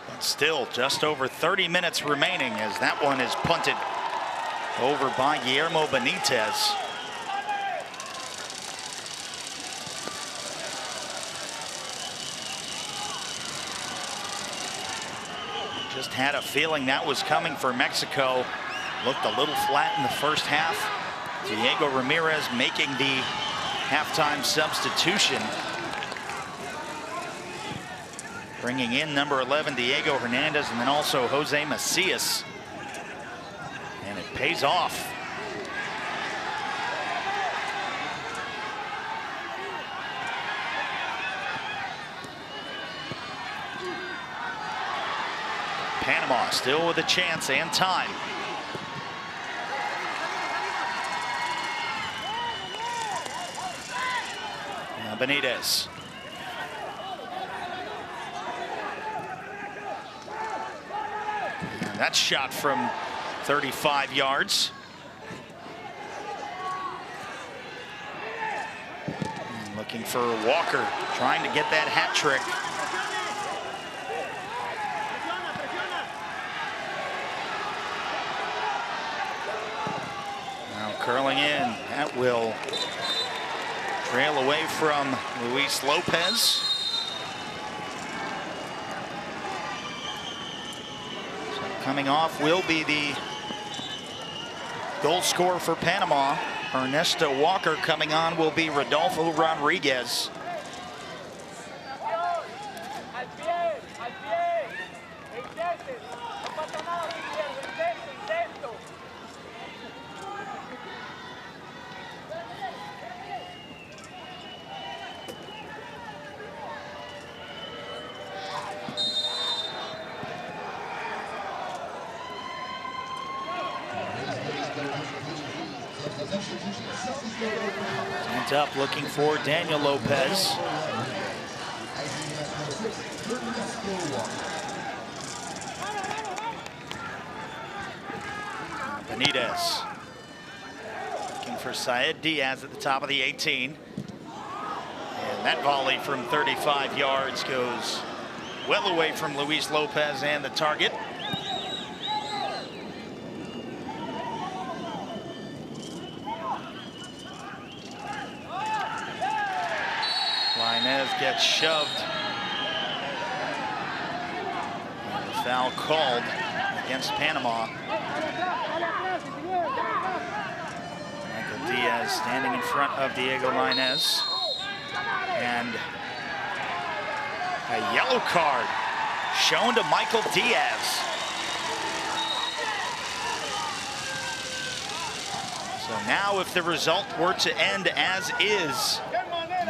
But still, just over 30 minutes remaining as that one is punted over by Guillermo Benitez. Just had a feeling that was coming for Mexico. Looked a little flat in the first half. Diego Ramirez making the halftime substitution. Bringing in number 11, Diego Hernandez, and then also Jose Macias. And it pays off. Panama still with a chance and time. Now Benitez. And that shot from 35 yards. And looking for Walker, trying to get that hat trick. Curling in, that will trail away from Luis Lopez. So coming off will be the goal scorer for Panama. Ernesto Walker. Coming on will be Rodolfo Rodriguez. Sent up looking for Daniel Lopez. Benitez looking for Said Diaz at the top of the 18. And that volley from 35 yards goes well away from Luis Lopez and the target. Lainez gets shoved. And the foul called against Panama. Michael Diaz standing in front of Diego Lainez. And a yellow card shown to Michael Diaz. So now if the result were to end as is,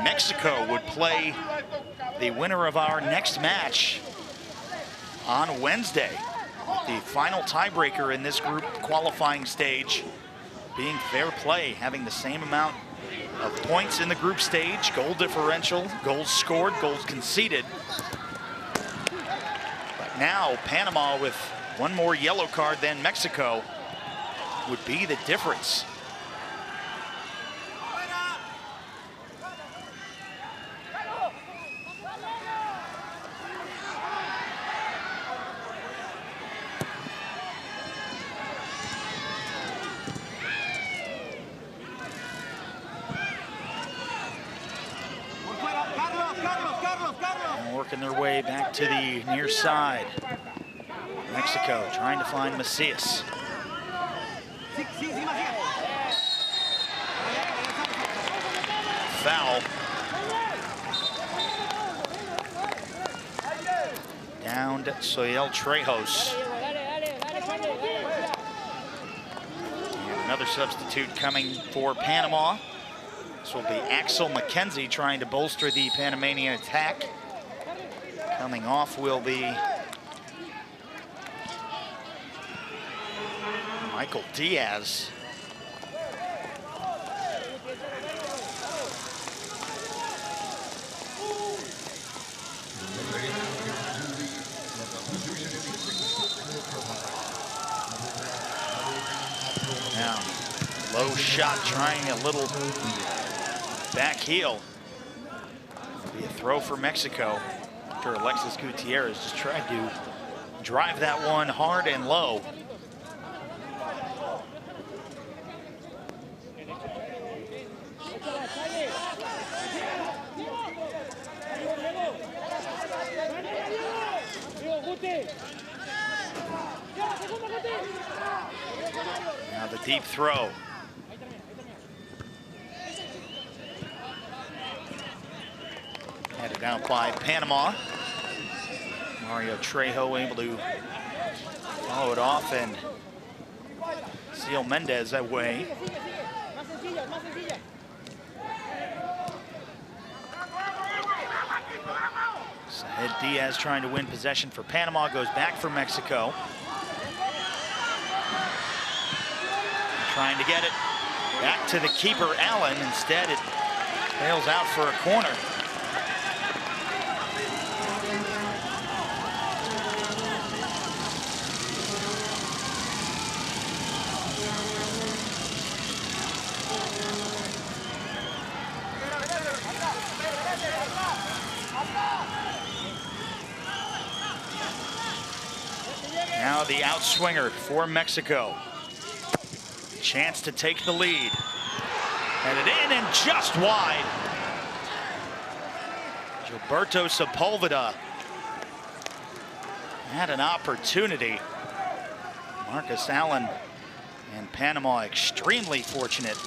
Mexico would play the winner of our next match on Wednesday. The final tiebreaker in this group qualifying stage being fair play, having the same amount of points in the group stage, goal differential, goals scored, goals conceded. But now Panama, with one more yellow card than Mexico, would be the difference. Working their way back to the near side. Mexico trying to find Macias. Foul. Down to Soyel Trejos. And another substitute coming for Panama. This will be Axel McKenzie trying to bolster the Panamanian attack. Coming off will be Michael Diaz. Now, low shot trying a little back heel. It'll be a throw for Mexico. Alexis Gutierrez just tried to drive that one hard and low. Now the deep throw. Headed out by Panama. Mario Trejo able to follow it off and seal Mendez away. Said Diaz trying to win possession for Panama, goes back for Mexico. Trying to get it back to the keeper, Allen. Instead, it bails out for a corner. Now the outswinger for Mexico. Chance to take the lead. Headed in and just wide. Gilberto Sepulveda had an opportunity. Marcus Allen and Panama extremely fortunate.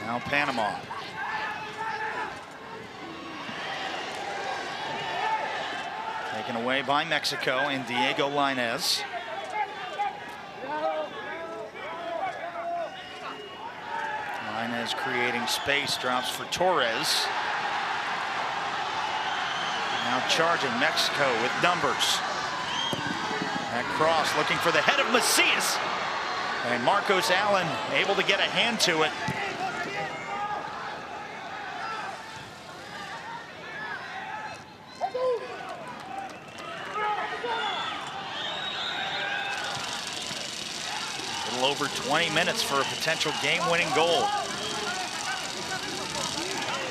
Now Panama Taken away by Mexico and Diego Lainez. Lainez creating space, drops for Torres. Now charging Mexico with numbers. That cross looking for the head of Macias. And Marcos Allen able to get a hand to it. A little over 20 minutes for a potential game-winning goal.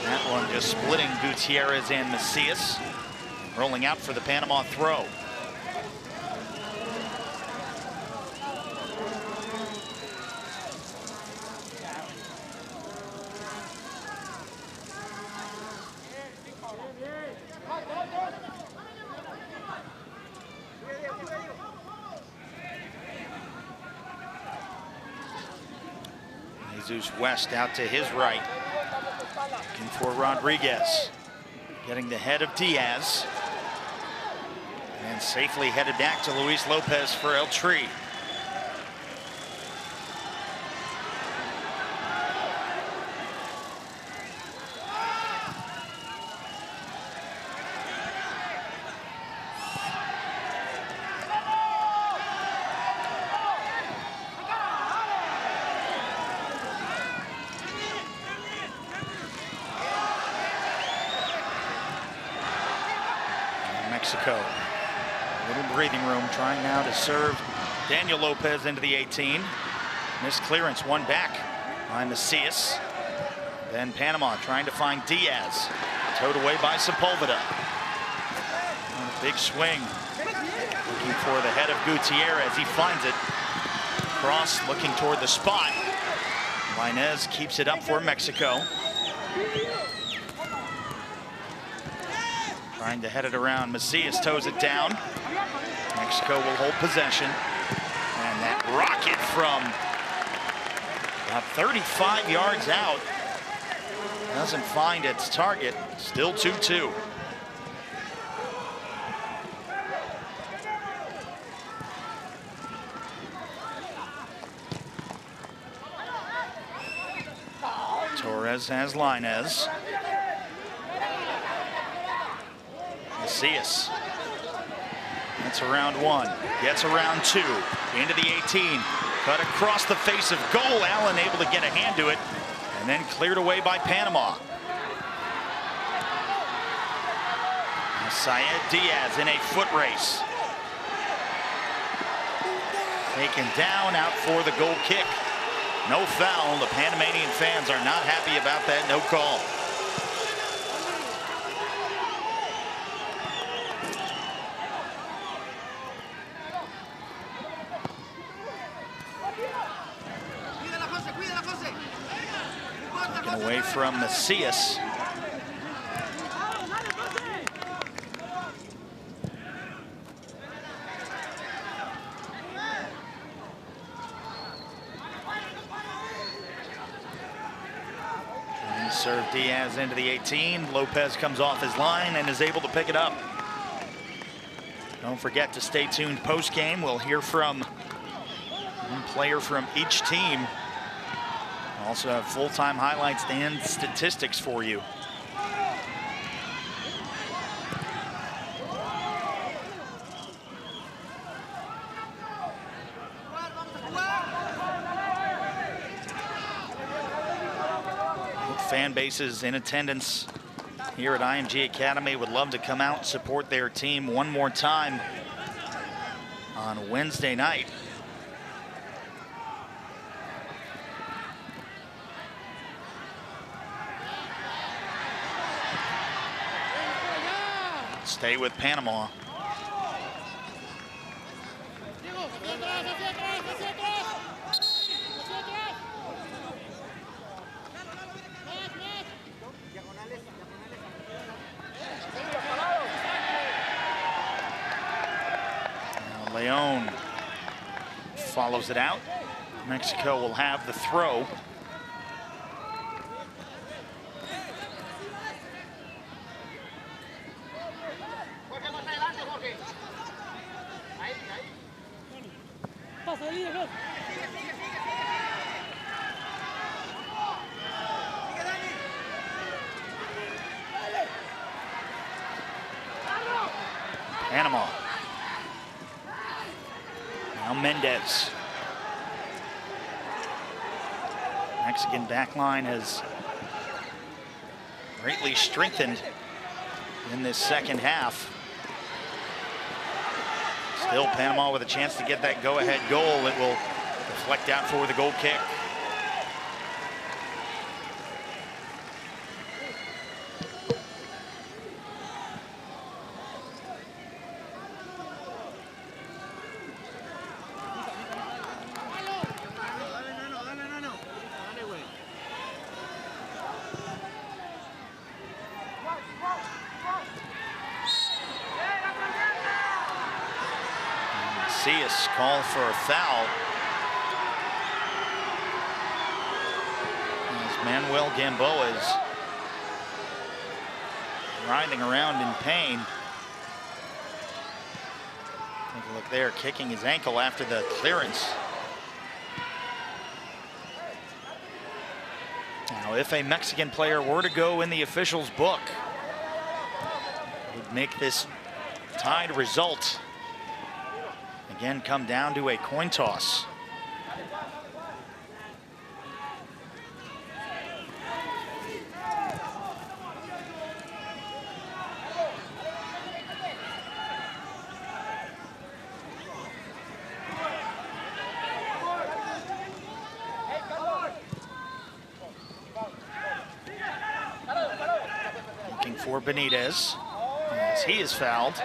That one just splitting Gutierrez and Macias. Rolling out for the Panama throw. Jesus West out to his right. Looking for Rodriguez. Getting the head of Diaz. And safely headed back to Luis Lopez for El Tri. Mexico, a little breathing room, trying now to serve Daniel Lopez into the 18. Missed clearance, one back by Macias. Then Panama trying to find Diaz. Towed away by Sepulveda. Big swing. Looking for the head of Gutierrez. He finds it. Cross looking toward the spot. Lainez keeps it up for Mexico. Trying to head it around. Macias toes it down. Mexico will hold possession. And that rocket from about 35 yards out doesn't find its target. Still 2-2. Torres has Lainez. Macias. That's around one. Gets around two. Into the 18. Cut across the face of goal. Allen able to get a hand to it. And then cleared away by Panama. Syed Diaz in a foot race. Taken down, out for the goal kick. No foul. The Panamanian fans are not happy about that no call. Taken away from Macias. Serve Diaz into the 18. Lopez comes off his line and is able to pick it up. Don't forget to stay tuned post-game. We'll hear from one player from each team. Also have full-time highlights and statistics for you. Fan bases in attendance here at IMG Academy would love to come out and support their team one more time on Wednesday night. Stay with Panama. Leon follows it out. Mexico will have the throw. Panama. Now Mendez. Mexican backline has greatly strengthened in this second half. Still Panama with a chance to get that go-ahead goal. It will deflect out for the goal kick. Call for a foul. As Manuel Gamboa is writhing around in pain. Take a look there, kicking his ankle after the clearance. Now, if a Mexican player were to go in the officials' book, it would make this tied result again come down to a coin toss. Looking for Benitez as he is fouled.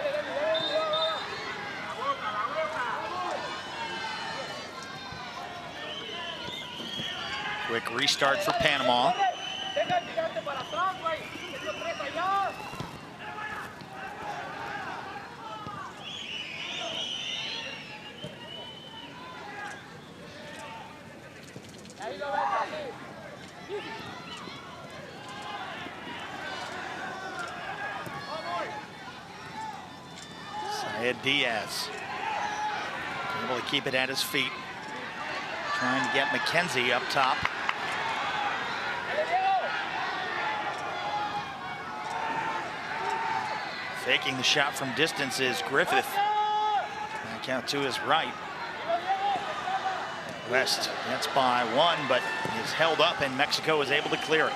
Quick restart for Panama. Syed Diaz able to keep it at his feet. Trying to get McKenzie up top. Taking the shot from distance is Griffith. Back out to his right. West gets by one, but is held up, and Mexico is able to clear it.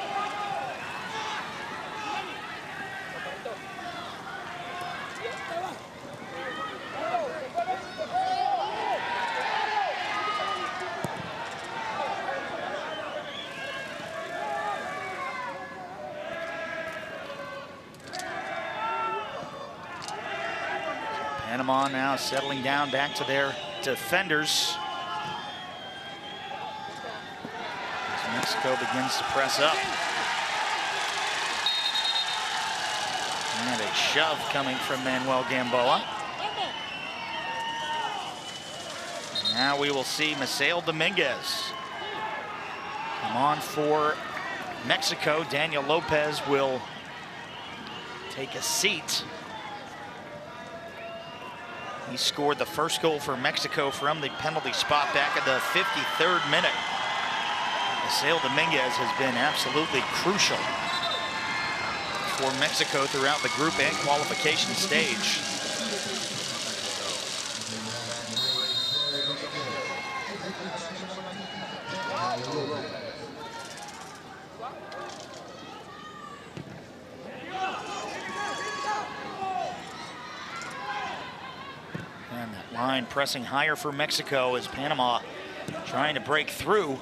Panama now settling down back to their defenders as Mexico begins to press up. And a shove coming from Manuel Gamboa. Now we will see Misael Dominguez come on for Mexico. Daniel Lopez will take a seat. He scored the first goal for Mexico from the penalty spot back at the 53rd minute. Misael Dominguez has been absolutely crucial for Mexico throughout the group and qualification stage. Line pressing higher for Mexico as Panama trying to break through.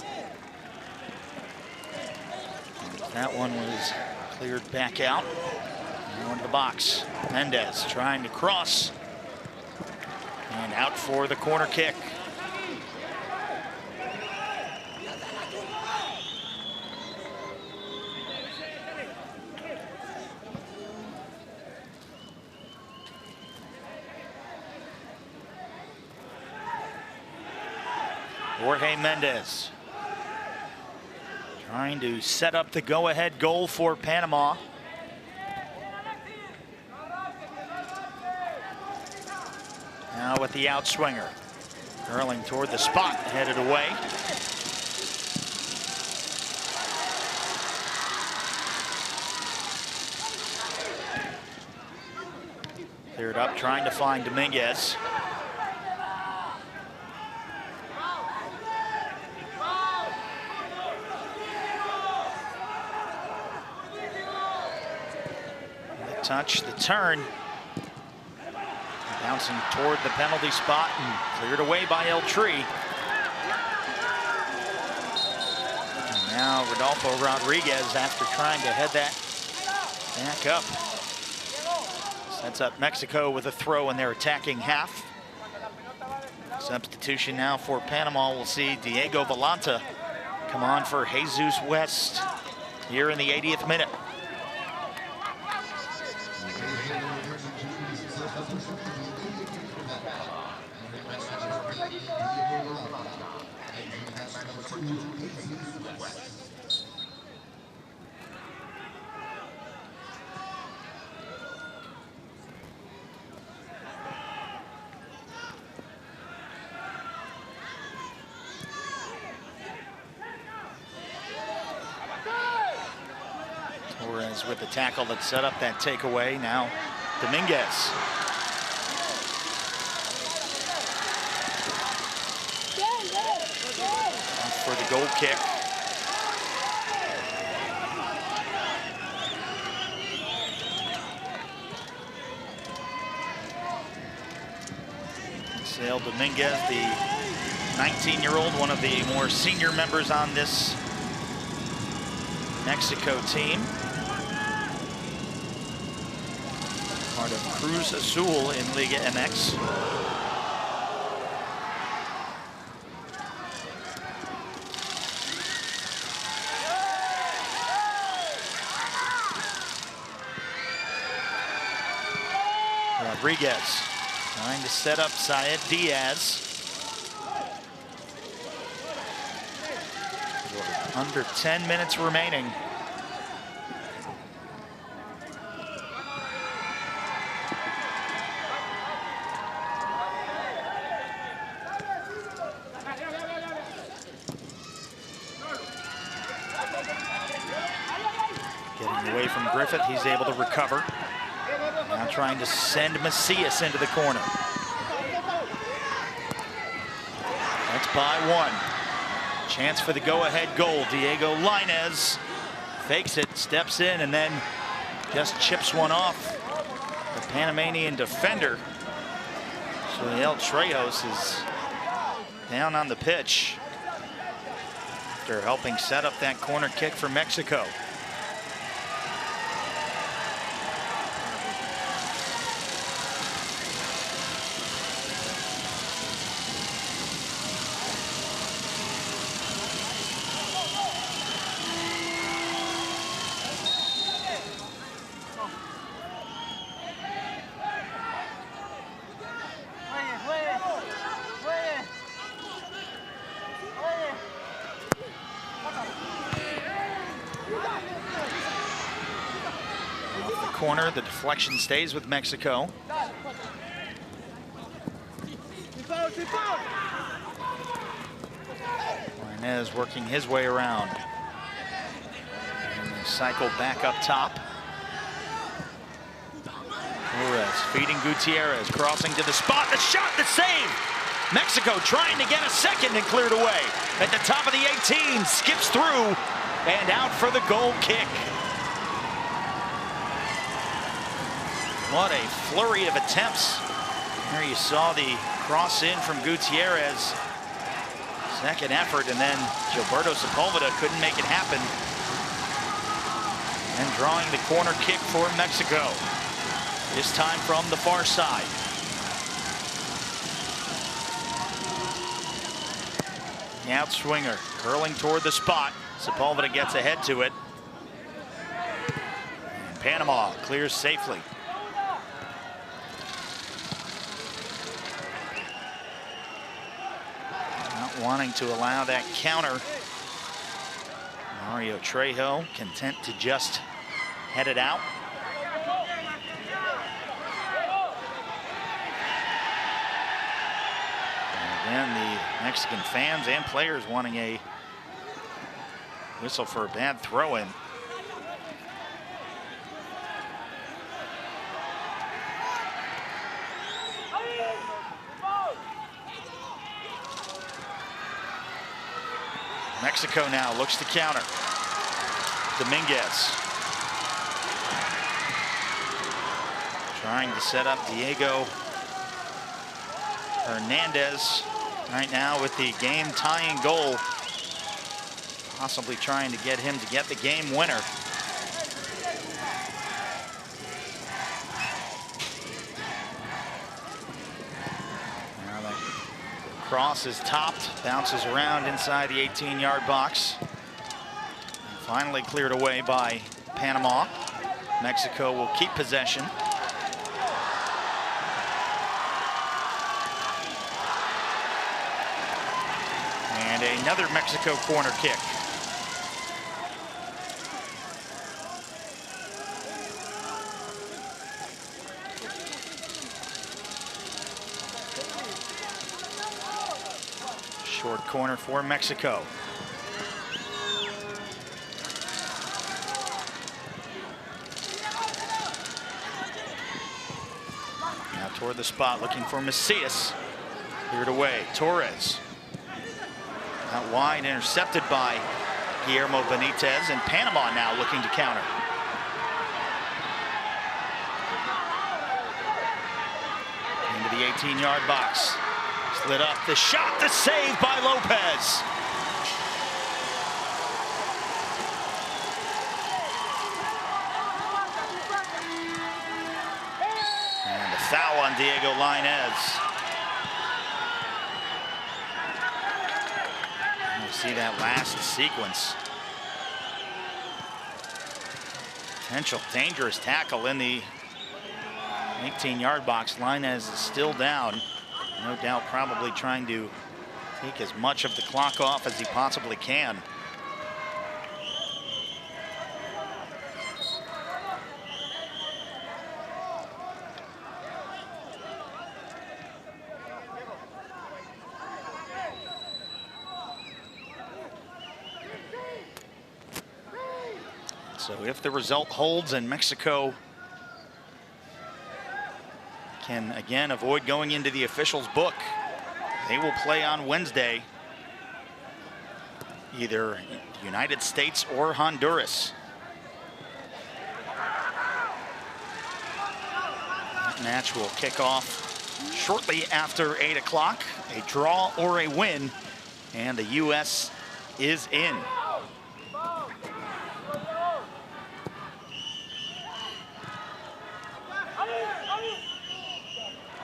That one was cleared back out. Now into the box. Mendez trying to cross. And out for the corner kick. Jorge Mendez trying to set up the go-ahead goal for Panama. Now with the outswinger, curling toward the spot, headed away. Cleared up, trying to find Dominguez. The touch, the turn. Bouncing toward the penalty spot and cleared away by El Tree. And now Rodolfo Rodriguez, after trying to head that back up, sets up Mexico with a throw in their attacking half. Substitution now for Panama. We'll see Diego Valanta come on for Jesus West here in the 80th minute. Torres with the tackle that set up that takeaway. Now Dominguez. For the goal kick. Sale Dominguez, the 19-year-old, one of the more senior members on this Mexico team. Part of Cruz Azul in Liga MX. Rodriguez trying to set up Said Diaz. Under 10 minutes remaining. Getting away from Griffith, he's able to recover. Now trying to send Macias into the corner. That's by one. Chance for the go-ahead goal. Diego Lainez fakes it, steps in, and then just chips one off the Panamanian defender. Joel Trejos is down on the pitch after helping set up that corner kick for Mexico. Corner, the deflection stays with Mexico. Lainez working his way around. And they cycle back up top. Torres feeding Gutierrez, crossing to the spot, the shot, the save! Mexico trying to get a second and cleared away. At the top of the 18, skips through and out for the goal kick. What a flurry of attempts. There you saw the cross in from Gutierrez. Second effort, and then Gilberto Sepulveda couldn't make it happen. And drawing the corner kick for Mexico. This time from the far side. The outswinger curling toward the spot. Sepulveda gets ahead to it. And Panama clears safely. Wanting to allow that counter. Mario Trejo content to just head it out. And again, the Mexican fans and players wanting a whistle for a bad throw-in. Mexico now looks to counter. Dominguez trying to set up Diego Hernandez right now with the game tying goal, possibly trying to get him to get the game winner. Now that cross is topped, bounces around inside the 18-yard box. And finally cleared away by Panama. Mexico will keep possession. And another Mexico corner kick. Short corner for Mexico. Now toward the spot, looking for Macias. Cleared away, Torres. Out wide, intercepted by Guillermo Benitez, and Panama now looking to counter. Into the 18-yard box. Slid up, the shot, the save by Lopez. And the foul on Diego Lainez. See that last sequence. Potential dangerous tackle in the 18-yard box. Lainez is still down. No doubt probably trying to take as much of the clock off as he possibly can. So if the result holds and Mexico can again avoid going into the officials' book, they will play on Wednesday, either United States or Honduras. That match will kick off shortly after 8 o'clock. A draw or a win, and the U.S. is in.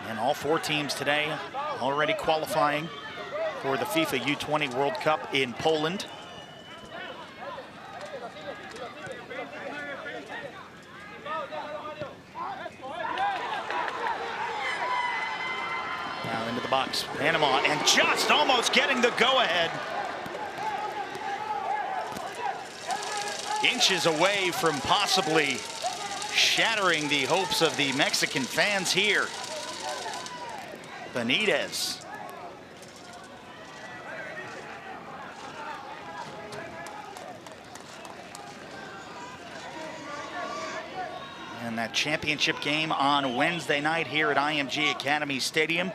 And all 4 teams today already qualifying for the FIFA U20 World Cup in Poland. Now into the box, Panama, and just almost getting the go-ahead. Inches away from possibly shattering the hopes of the Mexican fans here. Benitez. And that championship game on Wednesday night here at IMG Academy Stadium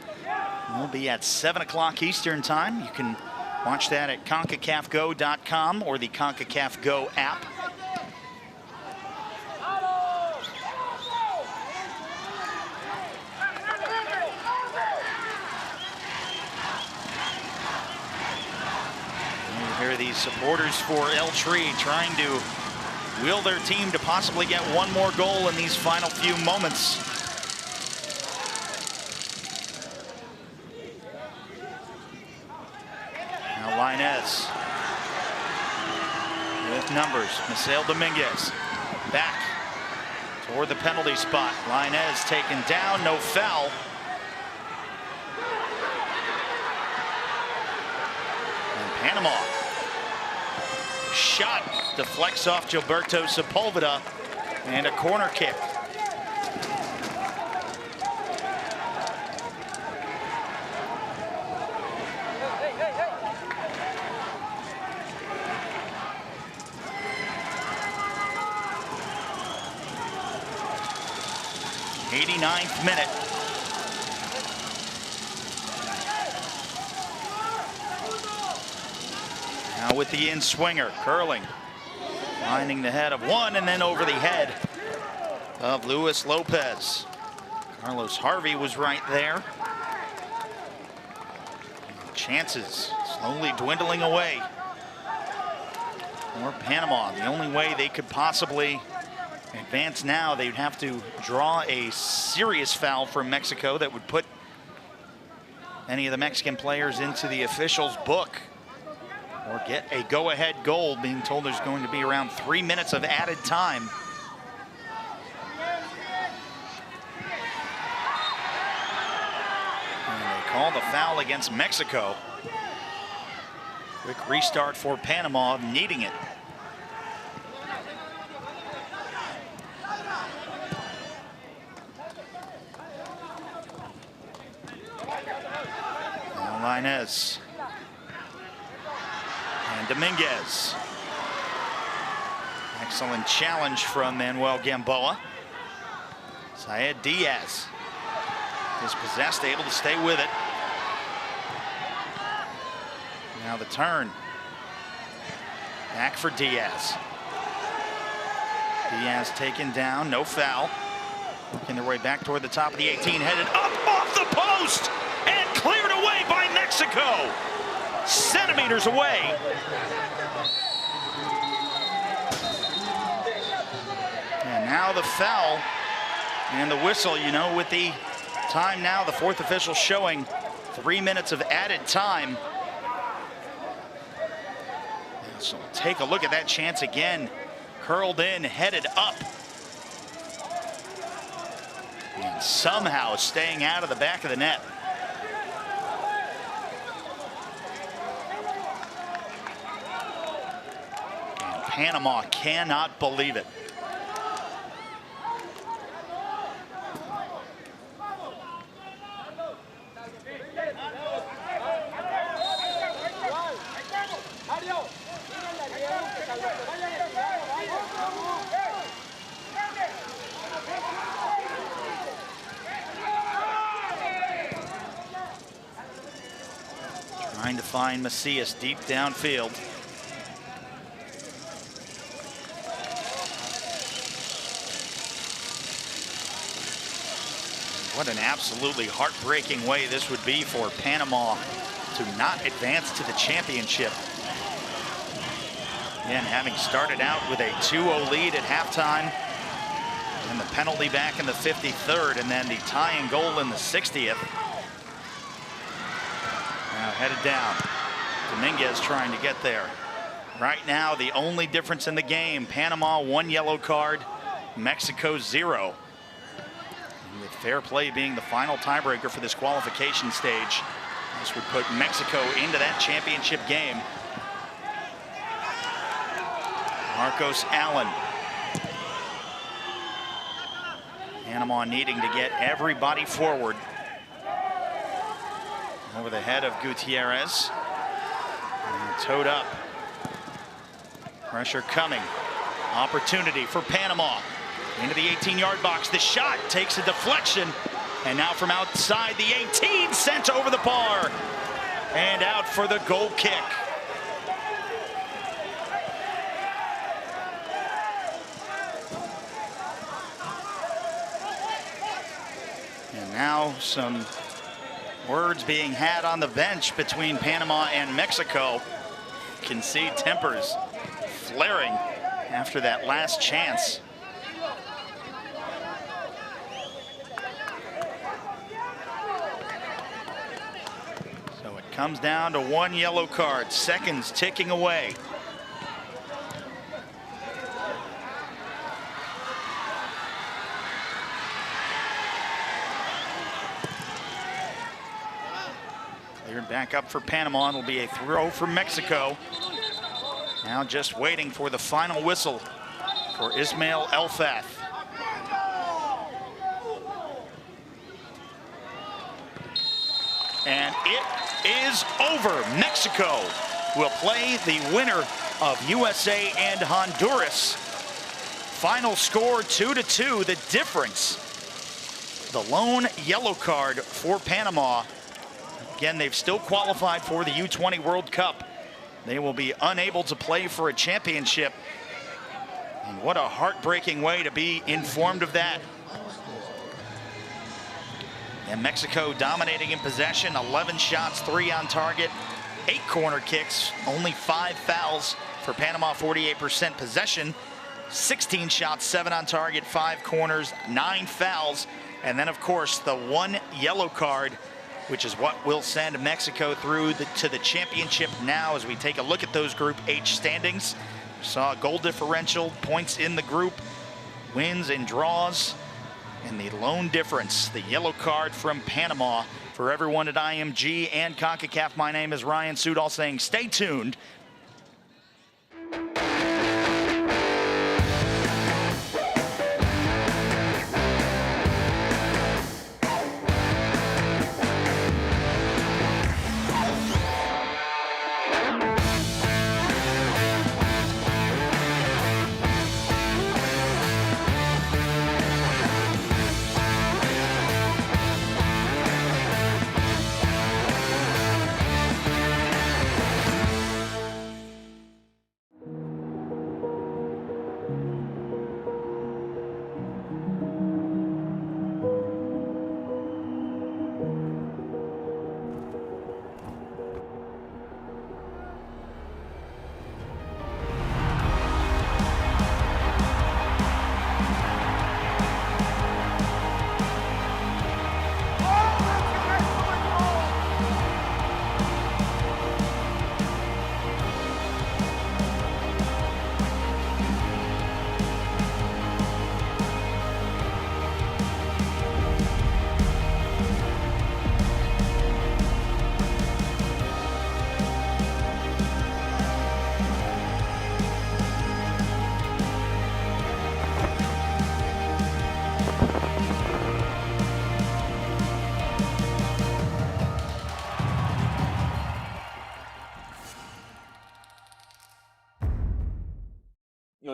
will be at 7 o'clock Eastern time. You can watch that at CONCACAFGO.com or the CONCACAF Go app. Here these supporters for El Tri trying to will their team to possibly get one more goal in these final few moments. Now Lainez with numbers. Misael Dominguez back toward the penalty spot. Lainez taken down, no foul. And Panama. Shot deflects off Gilberto Sepulveda, and a corner kick. '89th minute. Now Now with the in-swinger, curling. Finding the head of one and then over the head of Luis Lopez. Carlos Harvey was right there. Chances slowly dwindling away for Panama. The only way they could possibly advance now, they'd have to draw a serious foul from Mexico that would put any of the Mexican players into the officials' book, or get a go-ahead goal. Being told there's going to be around 3 minutes of added time. And they call the foul against Mexico. Quick restart for Panama, needing it. Now Lainez. And Dominguez. Excellent challenge from Manuel Gamboa. Syed Diaz dispossessed, able to stay with it. Now the turn. Back for Diaz. Diaz taken down, no foul. Working their way back toward the top of the 18, headed up off the post and cleared away by Mexico. Centimeters away. And now the foul and the whistle, you know, with the time now, the fourth official showing 3 minutes of added time. So take a look at that chance again. Curled in, headed up. And somehow staying out of the back of the net. And Panama cannot believe it. Trying to find Macias deep downfield. What an absolutely heartbreaking way this would be for Panama to not advance to the championship. Again, having started out with a 2-0 lead at halftime, and the penalty back in the 53rd, and then the tying goal in the 60th. Now headed down. Dominguez trying to get there. Right now, the only difference in the game, Panama 1 yellow card, Mexico 0. And with fair play being the final tiebreaker for this qualification stage, this would put Mexico into that championship game. Marcos Allen. Panama needing to get everybody forward. Over the head of Gutierrez. And towed up. Pressure coming. Opportunity for Panama. Into the 18-yard box. The shot takes a deflection. And now from outside the 18, sent over the bar. And out for the goal kick. And now some words being had on the bench between Panama and Mexico. Can see tempers flaring after that last chance. So it comes down to 1 yellow card, seconds ticking away. Cleared back up for Panama. It'll be a throw for Mexico. Now just waiting for the final whistle for Ismail Elfath. And it is over. Mexico will play the winner of USA and Honduras. Final score 2-2. The difference, the lone yellow card for Panama. Again, they've still qualified for the U20 World Cup. they will be unable to play for a championship. And what a heartbreaking way to be informed of that. And Mexico dominating in possession, 11 shots, 3 on target, 8 corner kicks, only 5 fouls for Panama, 48% possession, 16 shots, 7 on target, 5 corners, 9 fouls. And then, of course, the 1 yellow card, which is what will send Mexico through to the championship now as we take a look at those Group H standings. Saw goal differential, points in the group, wins and draws, and the lone difference, the yellow card from Panama. For everyone at IMG and Concacaf, my name is Ryan Sudol saying stay tuned.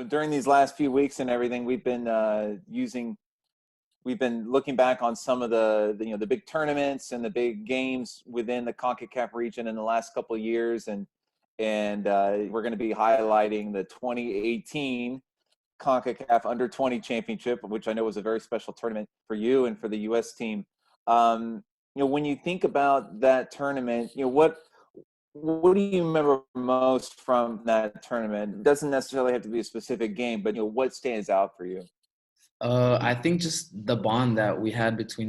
During these last few weeks and everything, we've been looking back on some of the big tournaments and the big games within the CONCACAF region in the last couple of years, and we're going to be highlighting the 2018 CONCACAF Under-20 Championship, which I know was a very special tournament for you and for the U.S. team. When you think about that tournament, what do you remember most from that tournament? It doesn't necessarily have to be a specific game, but what stands out for you? I think just the bond that we had between the